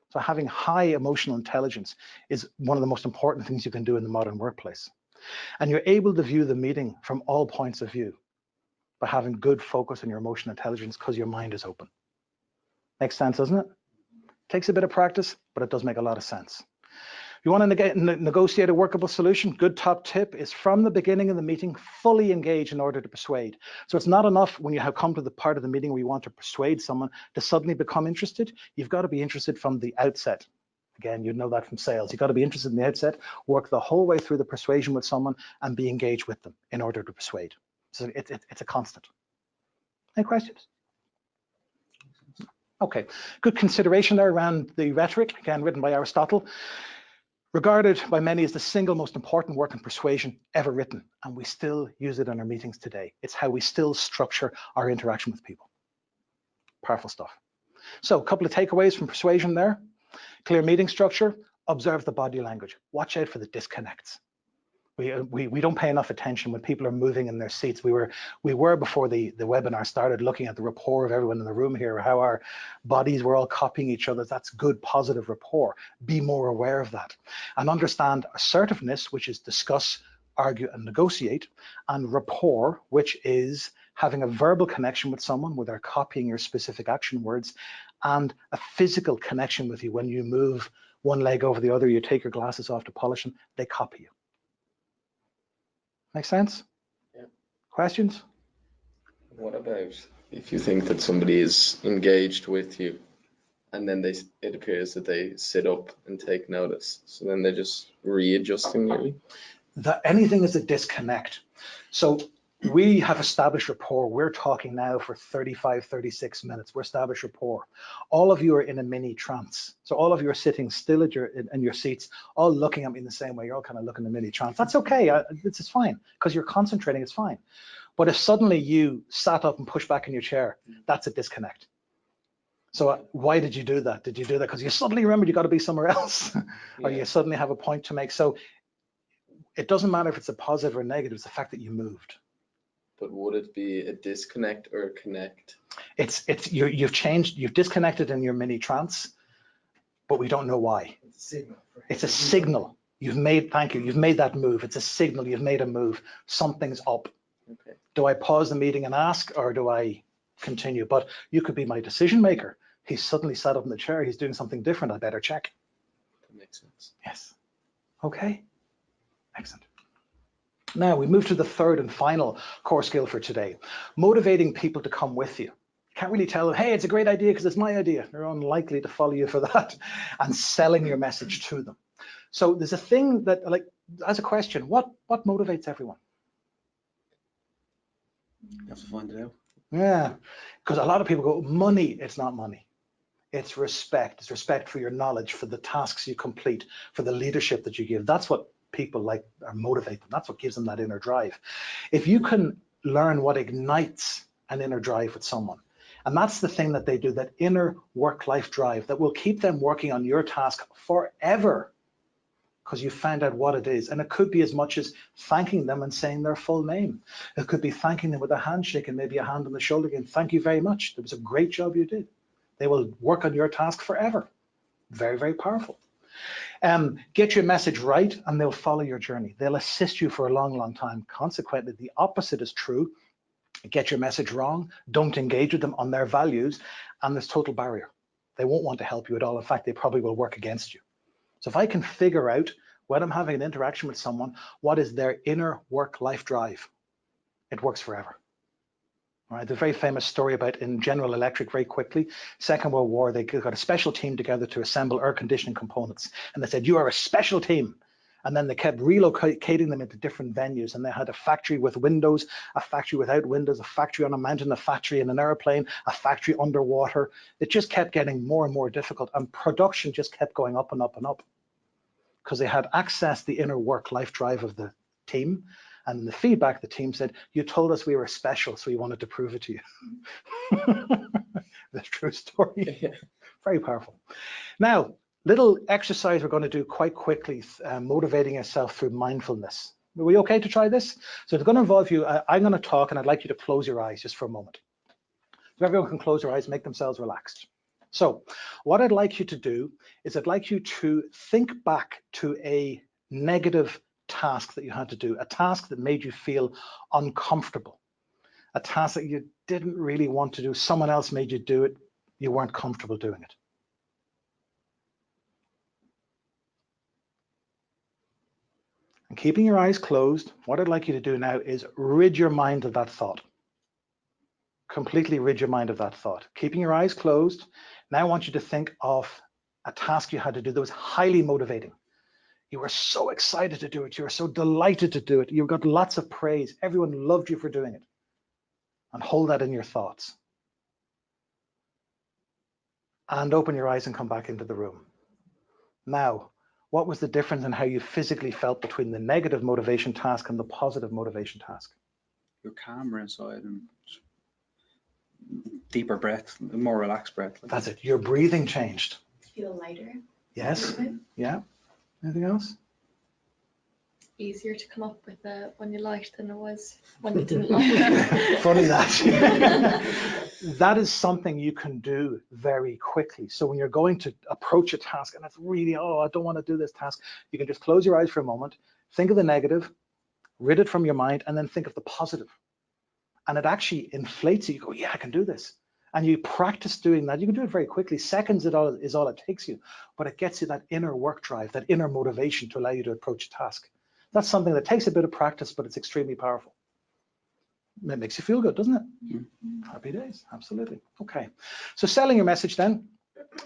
So having high emotional intelligence is one of the most important things you can do in the modern workplace. And you're able to view the meeting from all points of view by having good focus on your emotional intelligence because your mind is open. Makes sense, doesn't it? Takes a bit of practice, but it does make a lot of sense. If you want to negotiate a workable solution, good top tip is from the beginning of the meeting, fully engage in order to persuade. So it's not enough when you have come to the part of the meeting where you want to persuade someone to suddenly become interested. You've got to be interested from the outset. Again, you know that from sales. You've got to be interested in the outset, work the whole way through the persuasion with someone and be engaged with them in order to persuade. So it's a constant. Any questions? Okay, good consideration there around the rhetoric, again, written by Aristotle. Regarded by many as the single most important work in persuasion ever written, and we still use it in our meetings today. It's how we still structure our interaction with people. Powerful stuff. So a couple of takeaways from persuasion there. Clear meeting structure, observe the body language. Watch out for the disconnects. We don't pay enough attention when people are moving in their seats. We were before the webinar started looking at the rapport of everyone in the room here, how our bodies were all copying each other. That's good, positive rapport. Be more aware of that. And understand assertiveness, which is discuss, argue, and negotiate, and rapport, which is having a verbal connection with someone where they're copying your specific action words, and a physical connection with you. When you move one leg over the other, you take your glasses off to polish them, they copy you. Make sense? Yeah. Questions? What about if you think that somebody is engaged with you and then it appears that they sit up and take notice, so then they're just readjusting nearly? Anything is a disconnect. So we have established rapport. We're talking now for 35, 36 minutes. We're established rapport. All of you are in a mini trance. So all of you are sitting still in your seats, all looking at me in the same way. You're all kind of looking in a mini trance. That's okay. It's fine because you're concentrating. It's fine. But if suddenly you sat up and pushed back in your chair, that's a disconnect. So why did you do that? Did you do that because you suddenly remembered you got to be somewhere else, or you suddenly have a point to make? So it doesn't matter if it's a positive or negative. It's the fact that you moved. But would it be a disconnect or a connect? You've disconnected in your mini trance, but we don't know why. It's a signal. You've made that move. It's a signal. You've made a move. Something's up. Okay. Do I pause the meeting and ask, or do I continue? But you could be my decision maker. He's suddenly sat up in the chair. He's doing something different. I better check. That makes sense. Yes. Okay. Excellent. Now we move to the third and final core skill for today, motivating people to come with you. Can't really tell them, hey, it's a great idea because it's my idea. They're unlikely to follow you for that. And selling your message to them. So there's a thing that, like, as a question, what motivates everyone? You have to find it out. Yeah, because a lot of people go, money. It's not money. It's respect. It's respect for your knowledge, for the tasks you complete, for the leadership that you give. That's what people like or motivate them. That's what gives them that inner drive. If you can learn what ignites an inner drive with someone, and that's the thing that they do, that inner work-life drive that will keep them working on your task forever because you found out what it is. And it could be as much as thanking them and saying their full name. It could be thanking them with a handshake and maybe a hand on the shoulder again. Thank you very much. It was a great job you did. They will work on your task forever. Very, very powerful. Get your message right and they'll follow your journey. They'll assist you for a long, long time. Consequently, the opposite is true. Get your message wrong, don't engage with them on their values, and there's total barrier. They won't want to help you at all. In fact, they probably will work against you. So if I can figure out when I'm having an interaction with someone, what is their inner work-life drive, it works forever. All right, the very famous story about in General Electric, very quickly, Second World War, they got a special team together to assemble air conditioning components. And they said, you are a special team. And then they kept relocating them into different venues. And they had a factory with windows, a factory without windows, a factory on a mountain, a factory in an airplane, a factory underwater. It just kept getting more and more difficult. And production just kept going up and up and up because they had accessed the inner work-life drive of the team. And in the feedback, the team said, you told us we were special, so we wanted to prove it to you. The true story. Yeah. Very powerful. Now, little exercise we're going to do quite quickly, motivating yourself through mindfulness. Are we okay to try this? So it's going to involve you. I'm going to talk and I'd like you to close your eyes just for a moment. So everyone can close their eyes, make themselves relaxed. So what I'd like you to do is I'd like you to think back to a negative task that you had to do, a task that made you feel uncomfortable, a task that you didn't really want to do. Someone else made you do it. You weren't comfortable doing it. And keeping your eyes closed, what I'd like you to do now is rid your mind of that thought. Completely rid your mind of that thought. Keeping your eyes closed, now I want you to think of a task you had to do that was highly motivating. You were so excited to do it. You were so delighted to do it. You got lots of praise. Everyone loved you for doing it. And hold that in your thoughts. And open your eyes and come back into the room. Now, what was the difference in how you physically felt between the negative motivation task and the positive motivation task? You're calmer inside and deeper breath, more relaxed breath. That's it. Your breathing changed. Feel lighter. Yes. Yeah. Anything else? Easier to come up with one you liked than it was one you didn't like. Funny that. That is something you can do very quickly. So when you're going to approach a task and it's really, oh, I don't want to do this task, you can just close your eyes for a moment, think of the negative, rid it from your mind, and then think of the positive. And it actually inflates it. You go, yeah, I can do this. And you practice doing that. You can do it very quickly. Seconds is all it takes you, but it gets you that inner work drive, that inner motivation to allow you to approach a task. That's something that takes a bit of practice, but it's extremely powerful. It makes you feel good, doesn't it? Mm-hmm. Happy days, absolutely. Okay, so selling your message then,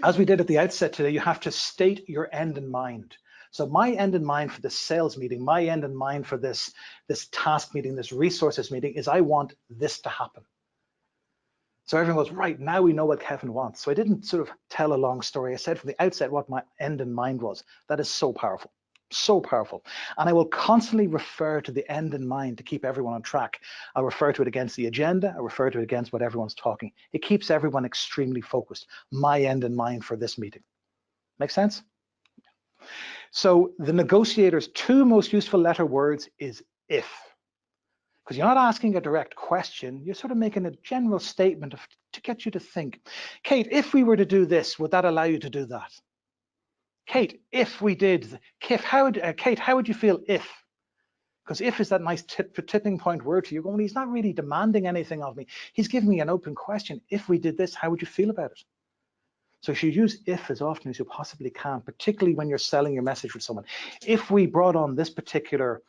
as we did at the outset today, you have to state your end in mind. So my end in mind for this sales meeting, my end in mind for this task meeting, this resources meeting is I want this to happen. So everyone goes, right, now we know what Kevin wants. So I didn't sort of tell a long story. I said from the outset what my end in mind was. That is so powerful. So powerful. And I will constantly refer to the end in mind to keep everyone on track. I'll refer to it against the agenda. I refer to it against what everyone's talking. It keeps everyone extremely focused. My end in mind for this meeting. Make sense? So the negotiator's two most useful letter words is if. Because you're not asking a direct question. You're sort of making a general statement to get you to think. Kate, if we were to do this, would that allow you to do that? Kate, if we did, Kate, how would you feel if? Because if is that nice tipping point word to you. Going, he's not really demanding anything of me. He's giving me an open question. If we did this, how would you feel about it? So you should use if as often as you possibly can, particularly when you're selling your message with someone. If we brought on this particular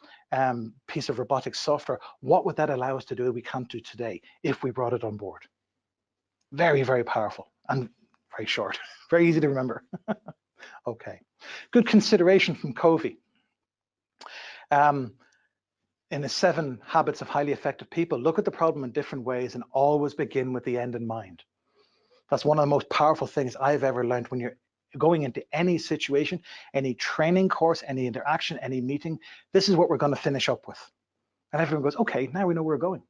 piece of robotic software, what would that allow us to do we can't do today if we brought it on board? Very, very powerful and very short, very easy to remember. Okay, good consideration from Covey. In the 7 Habits of Highly Effective People, look at the problem in different ways and always begin with the end in mind. That's one of the most powerful things I've ever learned when you're going into any situation, any training course, any interaction, any meeting, this is what we're going to finish up with. And everyone goes, okay, now we know where we're going.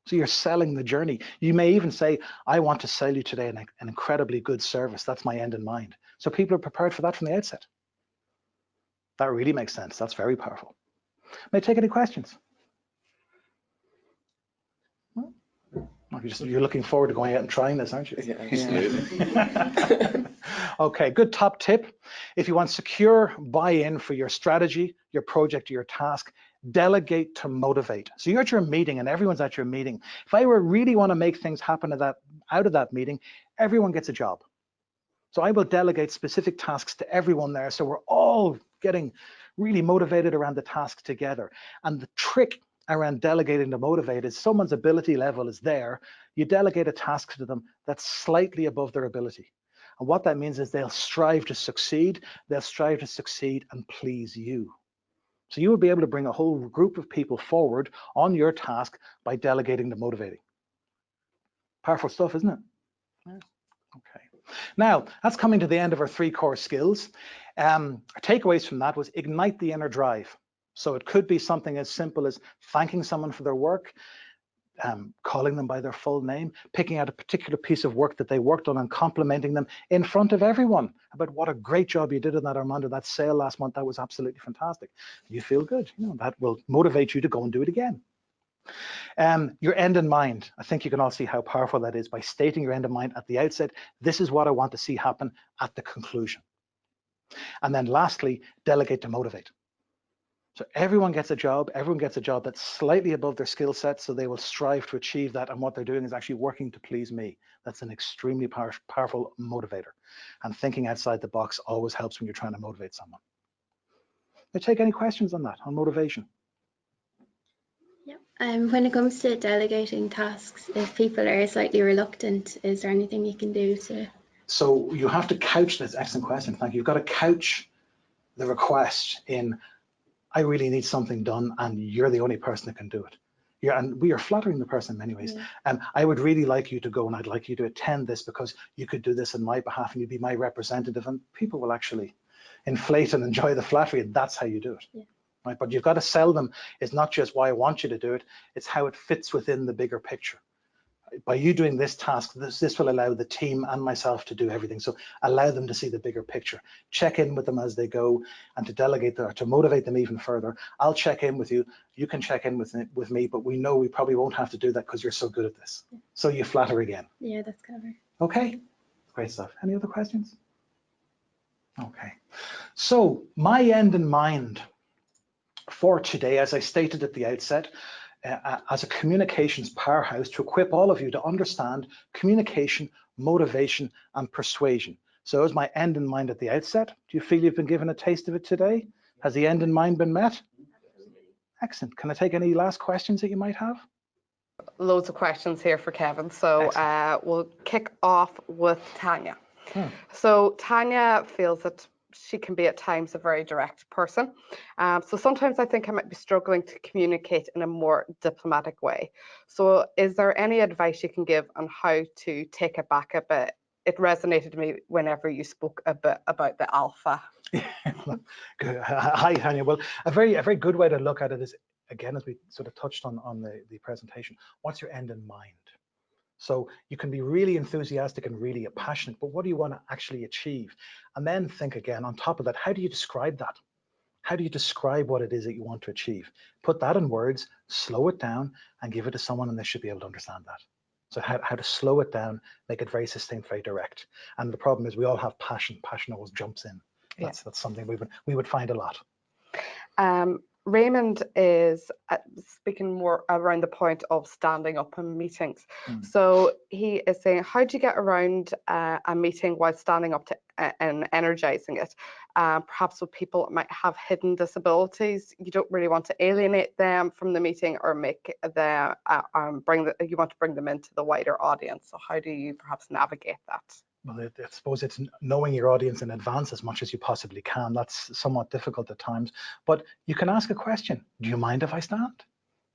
So you're selling the journey. You may even say, I want to sell you today an incredibly good service. That's my end in mind. So people are prepared for that from the outset. That really makes sense. That's very powerful. May I take any questions? You're looking forward to going out and trying this, aren't you? Yeah, absolutely. Okay, good top tip. If you want secure buy-in for your strategy, your project, or your task, delegate to motivate. So you're at your meeting and everyone's at your meeting. If I really want to make things happen out of that meeting, everyone gets a job. So I will delegate specific tasks to everyone there, so we're all getting really motivated around the task together. And the trick around delegating to motivate is someone's ability level is there. You delegate a task to them that's slightly above their ability. And what that means is they'll strive to succeed. They'll strive to succeed and please you. So you will be able to bring a whole group of people forward on your task by delegating to motivating. Powerful stuff, isn't it? Yeah. Okay. Now, that's coming to the end of our 3 core skills. Our takeaways from that was ignite the inner drive. So it could be something as simple as thanking someone for their work, calling them by their full name, picking out a particular piece of work that they worked on and complimenting them in front of everyone about what a great job you did in that, Armando, that sale last month, that was absolutely fantastic. You feel good, that will motivate you to go and do it again. Your end in mind. I think you can all see how powerful that is by stating your end in mind at the outset. This is what I want to see happen at the conclusion. And then lastly, delegate to motivate. So everyone gets a job that's slightly above their skill set, so they will strive to achieve that, and what they're doing is actually working to please me. That's an extremely powerful motivator. And thinking outside the box always helps when you're trying to motivate someone. May I take any questions on that, on motivation? Yeah. When it comes to delegating tasks, if people are slightly reluctant, is there anything you can do to? So you have to couch this. Excellent question. Thank you. You've got to couch the request in, I really need something done, and you're the only person that can do it. And we are flattering the person in many ways. Yeah. I would really like you to go, and I'd like you to attend this because you could do this on my behalf, and you'd be my representative, and people will actually inflate and enjoy the flattery, and that's how you do it. Yeah. Right? But you've got to sell them. It's not just why I want you to do it, it's how it fits within the bigger picture. By you doing this task, this will allow the team and myself to do everything. So allow them to see the bigger picture. Check in with them as they go, and to delegate or to motivate them even further. I'll check in with you. You can check in with me, but we know we probably won't have to do that because you're so good at this. Yeah. So you flatter again. Yeah, that's clever. Okay, great stuff. Any other questions? Okay, so my end in mind for today, as I stated at the outset, as a communications powerhouse, to equip all of you to understand communication, motivation, and persuasion. So as my end in mind at the outset, do you feel you've been given a taste of it today? Has the end in mind been met? Excellent. Can I take any last questions that you might have? Loads of questions here for Kevin. So we'll kick off with Tanya. So Tanya feels that she can be at times a very direct person. So sometimes I think I might be struggling to communicate in a more diplomatic way. So is there any advice you can give on how to take it back a bit? It resonated to me whenever you spoke a bit about the alpha. Hi, Tanya. Well, a very good way to look at it is, again, as we sort of touched on the presentation, what's your end in mind? So you can be really enthusiastic and really passionate, but what do you want to actually achieve? And then think again, on top of that, how do you describe that? How do you describe what it is that you want to achieve? Put that in words, slow it down, and give it to someone, and they should be able to understand that. So how to slow it down, make it very succinct, very direct. And the problem is we all have passion. Passion always jumps in. That's something we would find a lot. Raymond is speaking more around the point of standing up in meetings. So he is saying, how do you get around a meeting while standing up to and energizing it? Perhaps with people that might have hidden disabilities, you don't really want to alienate them from the meeting or make them you want to bring them into the wider audience. So how do you perhaps navigate that? Well, I suppose it's knowing your audience in advance as much as you possibly can. That's somewhat difficult at times, but you can ask a question. Do you mind if I stand?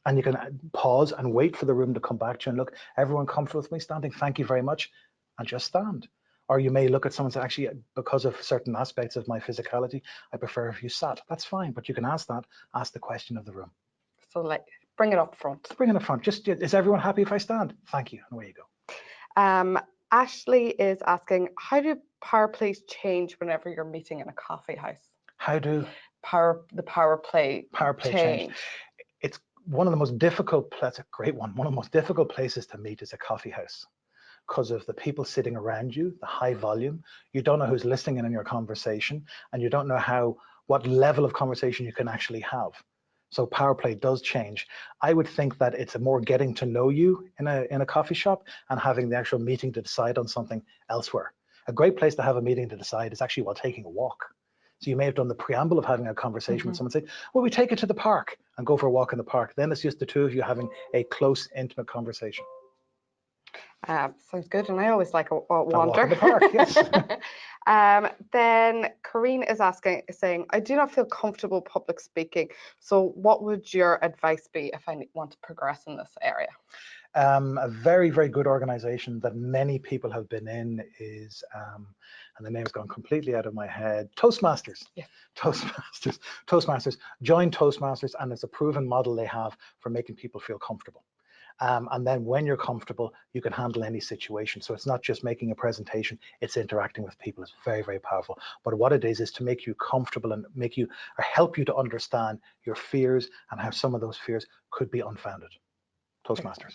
And you can pause and wait for the room to come back to you and look, everyone comfortable with me standing? Thank you very much. And just stand. Or you may look at someone and say, actually, because of certain aspects of my physicality, I prefer if you sat. That's fine, but you can ask the question of the room. So like, bring it up front. Bring it up front. Just, is everyone happy if I stand? Thank you, and away you go. Ashley is asking, how do power plays change whenever you're meeting in a coffee house? How do the power play change? It's one of the most difficult, that's a great one. One of the most difficult places to meet is a coffee house, because of the people sitting around you, the high volume. You don't know who's listening in your conversation, and you don't know what level of conversation you can actually have. So power play does change. I would think that it's a more getting to know you in a coffee shop and having the actual meeting to decide on something elsewhere. A great place to have a meeting to decide is actually while taking a walk. So you may have done the preamble of having a conversation with someone, say, well, we take it to the park and go for a walk in the park. Then it's just the two of you having a close, intimate conversation. Sounds good, and I always like a wander. Walk in the park, yes. Then Corrine is saying, I do not feel comfortable public speaking. So what would your advice be if I want to progress in this area? A very, very good organization that many people have been in is, and the name's gone completely out of my head, Toastmasters. Yeah. Toastmasters. Join Toastmasters, and it's a proven model they have for making people feel comfortable. And then when you're comfortable, you can handle any situation. So it's not just making a presentation, it's interacting with people. It's very, very powerful. But what it is to make you comfortable and help you to understand your fears and how some of those fears could be unfounded. Toastmasters.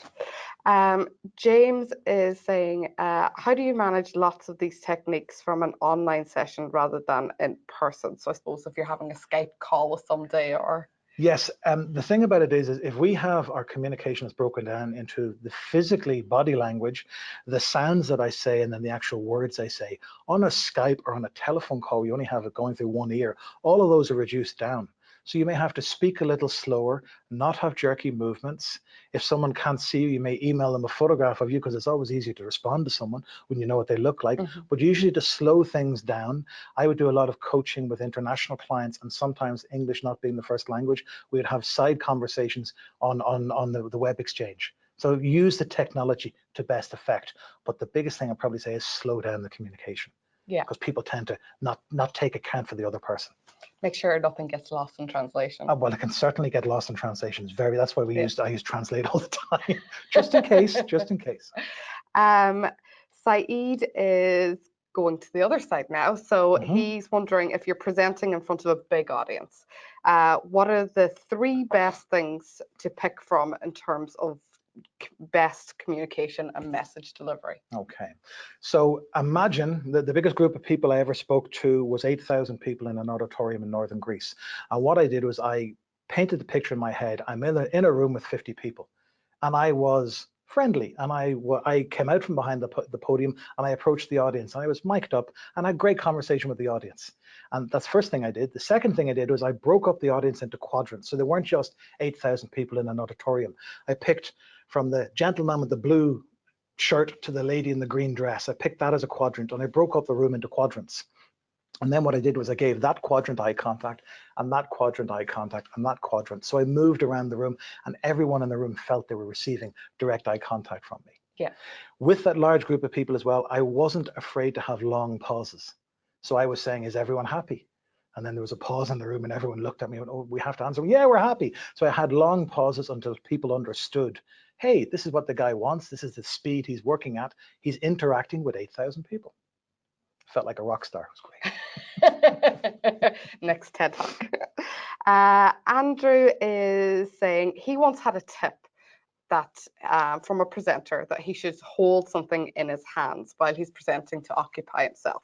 James is saying, how do you manage lots of these techniques from an online session rather than in person? So I suppose if you're having a Skype call with somebody or... Yes, the thing about it is if we have our communication is broken down into the physically body language, the sounds that I say, and then the actual words I say, on a Skype or on a telephone call, you only have it going through one ear. All of those are reduced down. So you may have to speak a little slower, not have jerky movements. If someone can't see you, you may email them a photograph of you, because it's always easier to respond to someone when you know what they look like. But usually to slow things down, I would do a lot of coaching with international clients, and sometimes English not being the first language, we'd have side conversations on the web exchange. So use the technology to best effect. But the biggest thing I'd probably say is slow down the communication. Yeah. Because people tend to not take account for the other person. Make sure nothing gets lost in translation. Well, it can certainly get lost in translation. That's why I use Translate all the time, just in case. Saeed is going to the other side now. So he's wondering, if you're presenting in front of a big audience, what are the 3 best things to pick from in terms of best communication and message delivery? Okay, so imagine that the biggest group of people I ever spoke to was 8,000 people in an auditorium in northern Greece. And what I did was I painted the picture in my head. I'm in a room with 50 people, and I was friendly, and I came out from behind the podium, and I approached the audience, and I was mic'd up, and I had great conversation with the audience. And that's the first thing I did. The second thing I did was I broke up the audience into quadrants. So there weren't just 8,000 people in an auditorium. I picked from the gentleman with the blue shirt to the lady in the green dress. I picked that as a quadrant, and I broke up the room into quadrants. And then what I did was I gave that quadrant eye contact, and that quadrant eye contact, and that quadrant. So I moved around the room, and everyone in the room felt they were receiving direct eye contact from me. Yeah. With that large group of people as well, I wasn't afraid to have long pauses. So I was saying, is everyone happy? And then there was a pause in the room, and everyone looked at me and went, oh, we have to answer. Yeah, we're happy. So I had long pauses until people understood, hey, this is what the guy wants. This is the speed he's working at. He's interacting with 8,000 people. Felt like a rock star. It was great. Next TED Talk. Andrew is saying he once had a tip that from a presenter that he should hold something in his hands while he's presenting to occupy himself.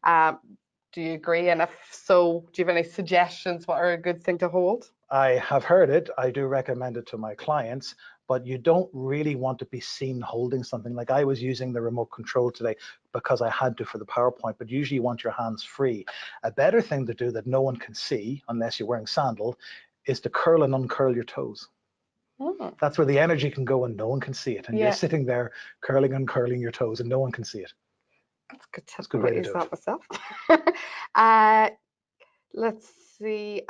Do you agree? And if so, do you have any suggestions what are a good thing to hold? I have heard it. I do recommend it to my clients, but you don't really want to be seen holding something. Like I was using the remote control today because I had to for the PowerPoint, but usually you want your hands free. A better thing to do that no one can see unless you're wearing sandals is to curl and uncurl your toes. That's where the energy can go and no one can see it. And you're sitting there curling and uncurling your toes and no one can see it. That's a good tip. That's a good way to do it. Myself. Let's see.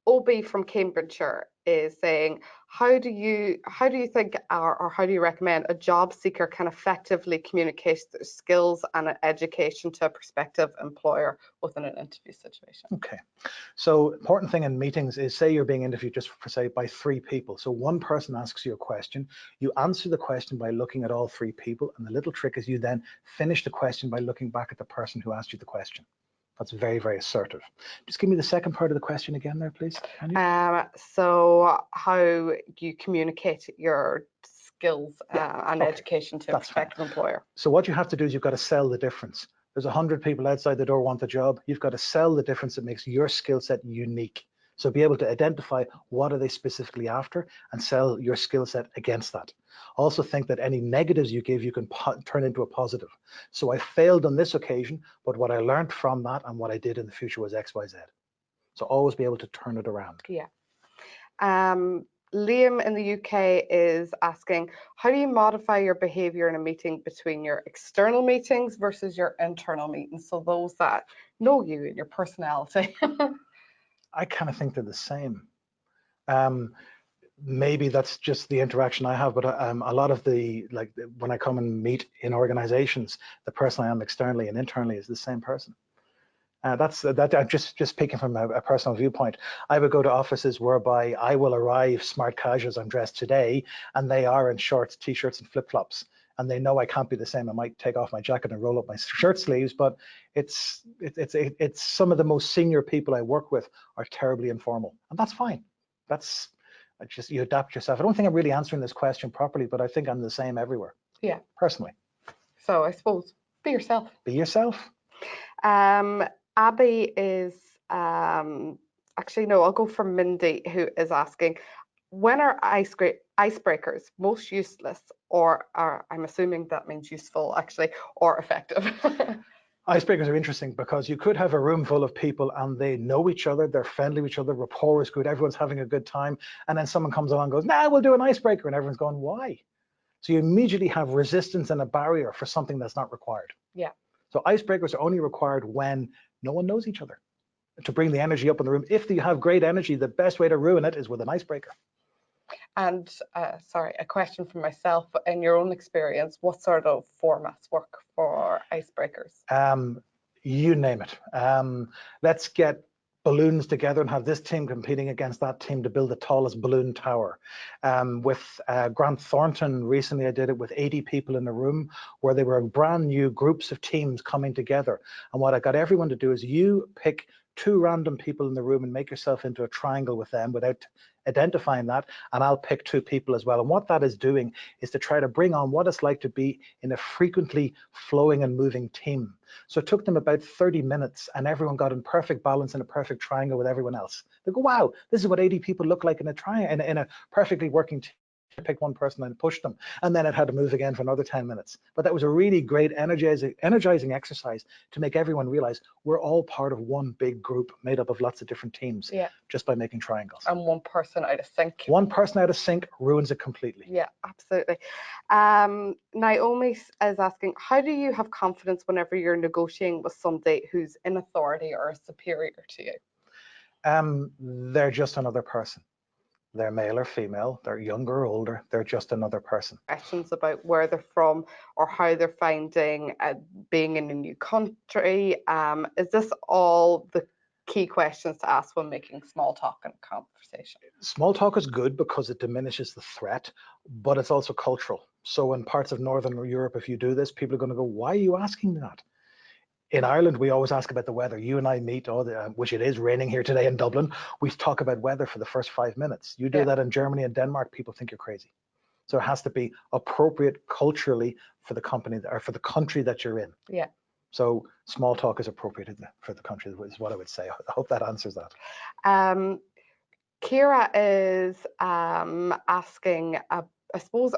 Obi from Cambridgeshire is saying, How do you think, or how do you recommend a job seeker can effectively communicate their skills and education to a prospective employer within an interview situation? Okay, so important thing in meetings is, say you're being interviewed just for say by 3 people. So one person asks you a question, you answer the question by looking at all 3 people, and the little trick is you then finish the question by looking back at the person who asked you the question. That's very, very assertive. Just give me the second part of the question again there, please. So how you communicate your skills and education to a prospective employer. So what you have to do is you've got to sell the difference. There's 100 people outside the door want the job. You've got to sell the difference that makes your skill set unique. So be able to identify what are they specifically after and sell your skill set against that. Also think that any negatives you give, you can turn into a positive. So I failed on this occasion, but what I learned from that and what I did in the future was X, Y, Z. So always be able to turn it around. Yeah. Liam in the UK is asking, how do you modify your behavior in a meeting between your external meetings versus your internal meetings? So those that know you and your personality. I kind of think they're the same. Maybe that's just the interaction I have, but a lot of when I come and meet in organizations, the person I am externally and internally is the same person. That's just speaking from a personal viewpoint. I would go to offices whereby I will arrive smart casual as I'm dressed today, and they are in shorts, t-shirts, and flip-flops, and they know I can't be the same. I might take off my jacket and roll up my shirt sleeves, but it's some of the most senior people I work with are terribly informal, and that's fine. That's just, you adapt yourself. I don't think I'm really answering this question properly, but I think I'm the same everywhere. Yeah. Personally. So I suppose be yourself. Be yourself. Abby is actually, no, I'll go for Mindy, who is asking, when are icebreakers most useless, or I'm assuming that means useful actually, or effective? Icebreakers are interesting because you could have a room full of people and they know each other, they're friendly with each other, rapport is good, everyone's having a good time, and then someone comes along and goes, nah, we'll do an icebreaker, and everyone's going, why? So you immediately have resistance and a barrier for something that's not required. Yeah. So icebreakers are only required when no one knows each other, to bring the energy up in the room. If you have great energy, the best way to ruin it is with an icebreaker. And sorry, a question for myself. In your own experience, what sort of formats work for icebreakers? You name it. Let's get balloons together and have this team competing against that team to build the tallest balloon tower. With Grant Thornton, recently I did it with 80 people in a room where they were brand new groups of teams coming together. And what I got everyone to do is you pick 2 random people in the room and make yourself into a triangle with them without identifying that, and I'll pick 2 people as well. And what that is doing is to try to bring on what it's like to be in a frequently flowing and moving team. So it took them about 30 minutes and everyone got in perfect balance in a perfect triangle with everyone else. They go, wow, this is what 80 people look like in a triangle, in a perfectly working team. I picked one person and pushed them, and then it had to move again for another 10 minutes. But that was a really great energizing exercise to make everyone realize we're all part of one big group made up of lots of different teams, just by making triangles. And one person out of sync. One person out of sync ruins it completely. Yeah, absolutely. Naomi is asking, how do you have confidence whenever you're negotiating with somebody who's in authority or superior to you? They're just another person. They're male or female, they're younger or older, they're just another person. Questions about where they're from or how they're finding being in a new country. Is this all the key questions to ask when making small talk and conversation? Small talk is good because it diminishes the threat, but it's also cultural. So in parts of Northern Europe, if you do this, people are going to go, why are you asking that? In Ireland, we always ask about the weather. You and I meet, which it is raining here today in Dublin. We talk about weather for the first 5 minutes. You do that in Germany and Denmark, people think you're crazy. So it has to be appropriate culturally for the company or for the country that you're in. Yeah. So small talk is appropriate for the country, is what I would say. I hope that answers that. Kira is asking, I suppose,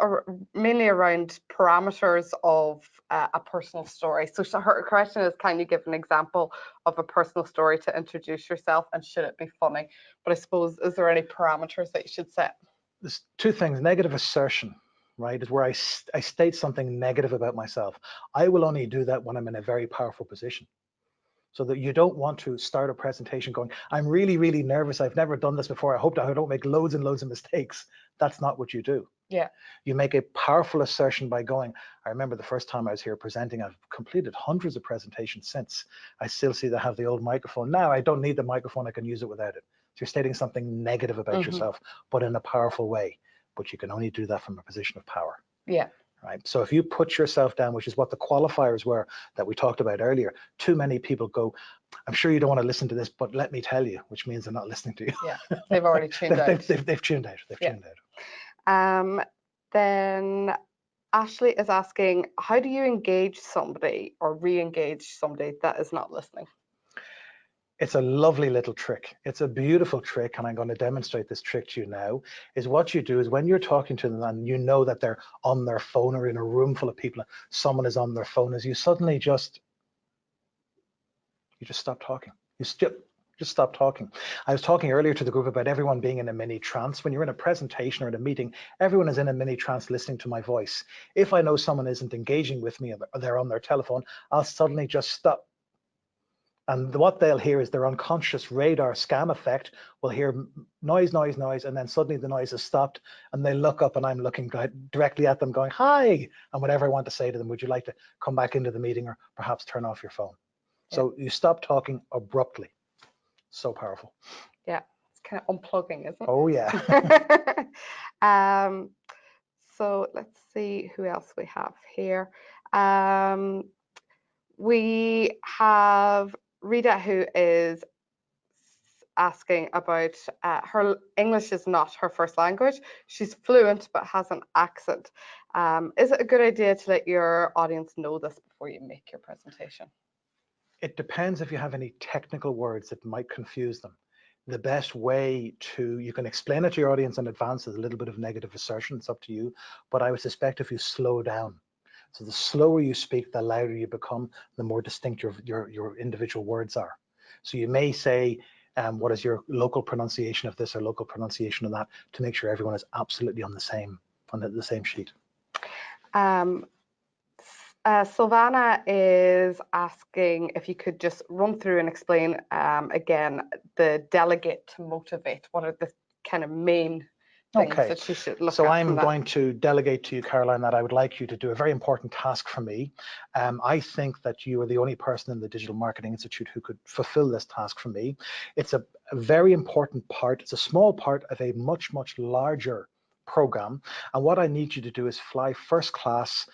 mainly around parameters of a personal story. So her question is, can you give an example of a personal story to introduce yourself, and should it be funny? But I suppose, is there any parameters that you should set? There's 2 things. Negative assertion, right, is where I state something negative about myself. I will only do that when I'm in a very powerful position. So that you don't want to start a presentation going, I'm really, really nervous. I've never done this before. I hope that I don't make loads and loads of mistakes. That's not what you do. Yeah. You make a powerful assertion by going, I remember the first time I was here presenting, I've completed hundreds of presentations since. I still see they have the old microphone. Now I don't need the microphone. I can use it without it. So you're stating something negative about yourself, but in a powerful way. But you can only do that from a position of power. Yeah. Right. So if you put yourself down, which is what the qualifiers were that we talked about earlier, too many people go, I'm sure you don't want to listen to this, but let me tell you, which means they're not listening to you. Yeah. They've already tuned out. They've tuned out. They've tuned out. Then Ashley is asking, how do you engage somebody or re-engage somebody that is not listening? It's a lovely little trick. It's a beautiful trick, and I'm going to demonstrate this trick to you now. Is what you do is when you're talking to them and you know that they're on their phone or in a room full of people, someone is on their phone, is you suddenly just stop talking. You just stop talking. I was talking earlier to the group about everyone being in a mini trance. When you're in a presentation or in a meeting, everyone is in a mini trance listening to my voice. If I know someone isn't engaging with me or they're on their telephone, I'll suddenly just stop. And what they'll hear is their unconscious radar scan effect will hear noise, noise, noise, and then suddenly the noise has stopped, and they look up and I'm looking directly at them going, hi, and whatever I want to say to them, would you like to come back into the meeting or perhaps turn off your phone? Yeah. So you stop talking abruptly. So powerful. Yeah, it's kind of unplugging, isn't it? Oh, yeah. So let's see who else we have here. We have Rita, who is asking about her English is not her first language. She's fluent but has an accent. Is it a good idea to let your audience know this before you make your presentation? It depends if you have any technical words that might confuse them. The best way you can explain it to your audience in advance is a little bit of negative assertion. It's up to you. But I would suspect if you slow down, so the slower you speak, the louder you become, the more distinct your individual words are. So you may say, what is your local pronunciation of this or local pronunciation of that, to make sure everyone is absolutely on the same sheet. Silvana is asking if you could just run through and explain again the delegate to motivate. What are the kind of main things that she should look at? So I'm going to delegate to you, Caroline, that I would like you to do a very important task for me. I think that you are the only person in the Digital Marketing Institute who could fulfill this task for me. It's a very important part. It's a small part of a much, much larger program. And what I need you to do is fly first class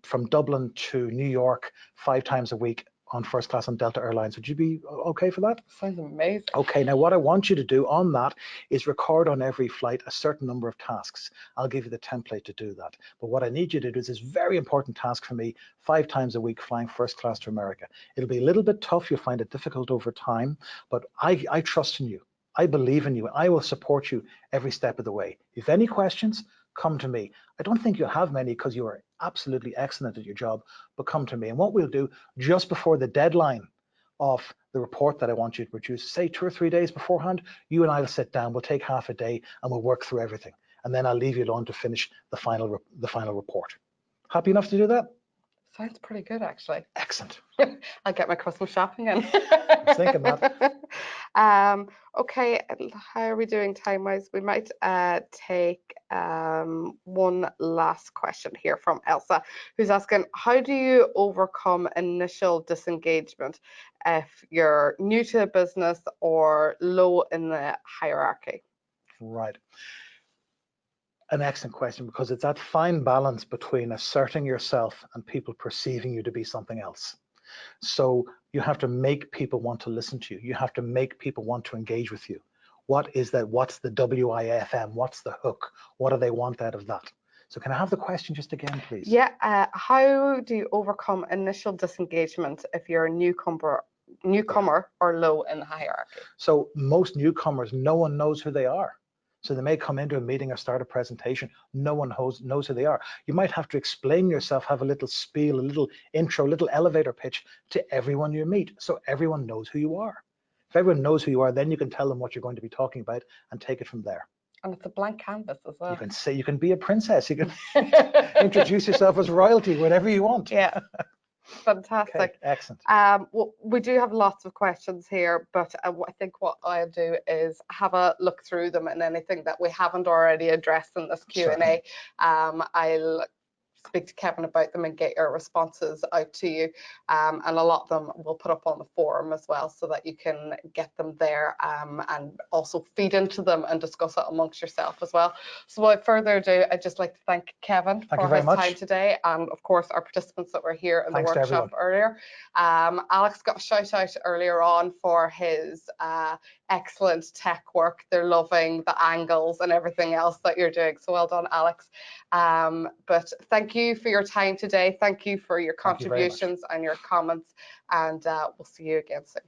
from Dublin to New York 5 times a week on first class on Delta Airlines. Would you be okay for that? Sounds amazing. Okay, now what I want you to do on that is record on every flight a certain number of tasks. I'll give you the template to do that. But what I need you to do is this very important task for me, 5 times a week flying first class to America. It'll be a little bit tough. You'll find it difficult over time, but I trust in you. I believe in you. I will support you every step of the way. If any questions, come to me. I don't think you'll have many because you are absolutely excellent at your job, but come to me. And what we'll do just before the deadline of the report that I want you to produce, say 2 or 3 days beforehand, you and I will sit down, we'll take half a day and we'll work through everything. And then I'll leave you alone to finish the final report. Happy enough to do that? Sounds pretty good, actually. Excellent. I'll get my Christmas shopping in. I was thinking that. Okay, how are we doing time-wise? We might take one last question here from Elsa, who's asking, how do you overcome initial disengagement if you're new to a business or low in the hierarchy? Right. An excellent question, because it's that fine balance between asserting yourself and people perceiving you to be something else. So you have to make people want to listen to you. You have to make people want to engage with you. What is that? What's the WIFM? What's the hook? What do they want out of that? So can I have the question just again, please? Yeah. How do you overcome initial disengagement if you're a newcomer or low in the hierarchy? So most newcomers, no one knows who they are. So they may come into a meeting or start a presentation. No one knows who they are. You might have to explain yourself, have a little spiel, a little intro, a little elevator pitch to everyone you meet, so everyone knows who you are. If everyone knows who you are, then you can tell them what you're going to be talking about and take it from there. And it's a blank canvas as well. You can say, you can be a princess. You can introduce yourself as royalty, whatever you want. Yeah. Fantastic. Okay, excellent. Well, we do have lots of questions here, but I think what I'll do is have a look through them, and anything that we haven't already addressed in this Q&A, I'll speak to Kevin about them and get your responses out to you. And a lot of them we'll put up on the forum as well, so that you can get them there and also feed into them and discuss it amongst yourself as well. So without further ado, I'd just like to thank Kevin for his time today, and of course our participants that were here in the workshop earlier. Alex got a shout out earlier on for his excellent tech work. They're loving the angles and everything else that you're doing. So well done, Alex. But thank you for your time today. Thank you for your contributions and your comments, and we'll see you again soon.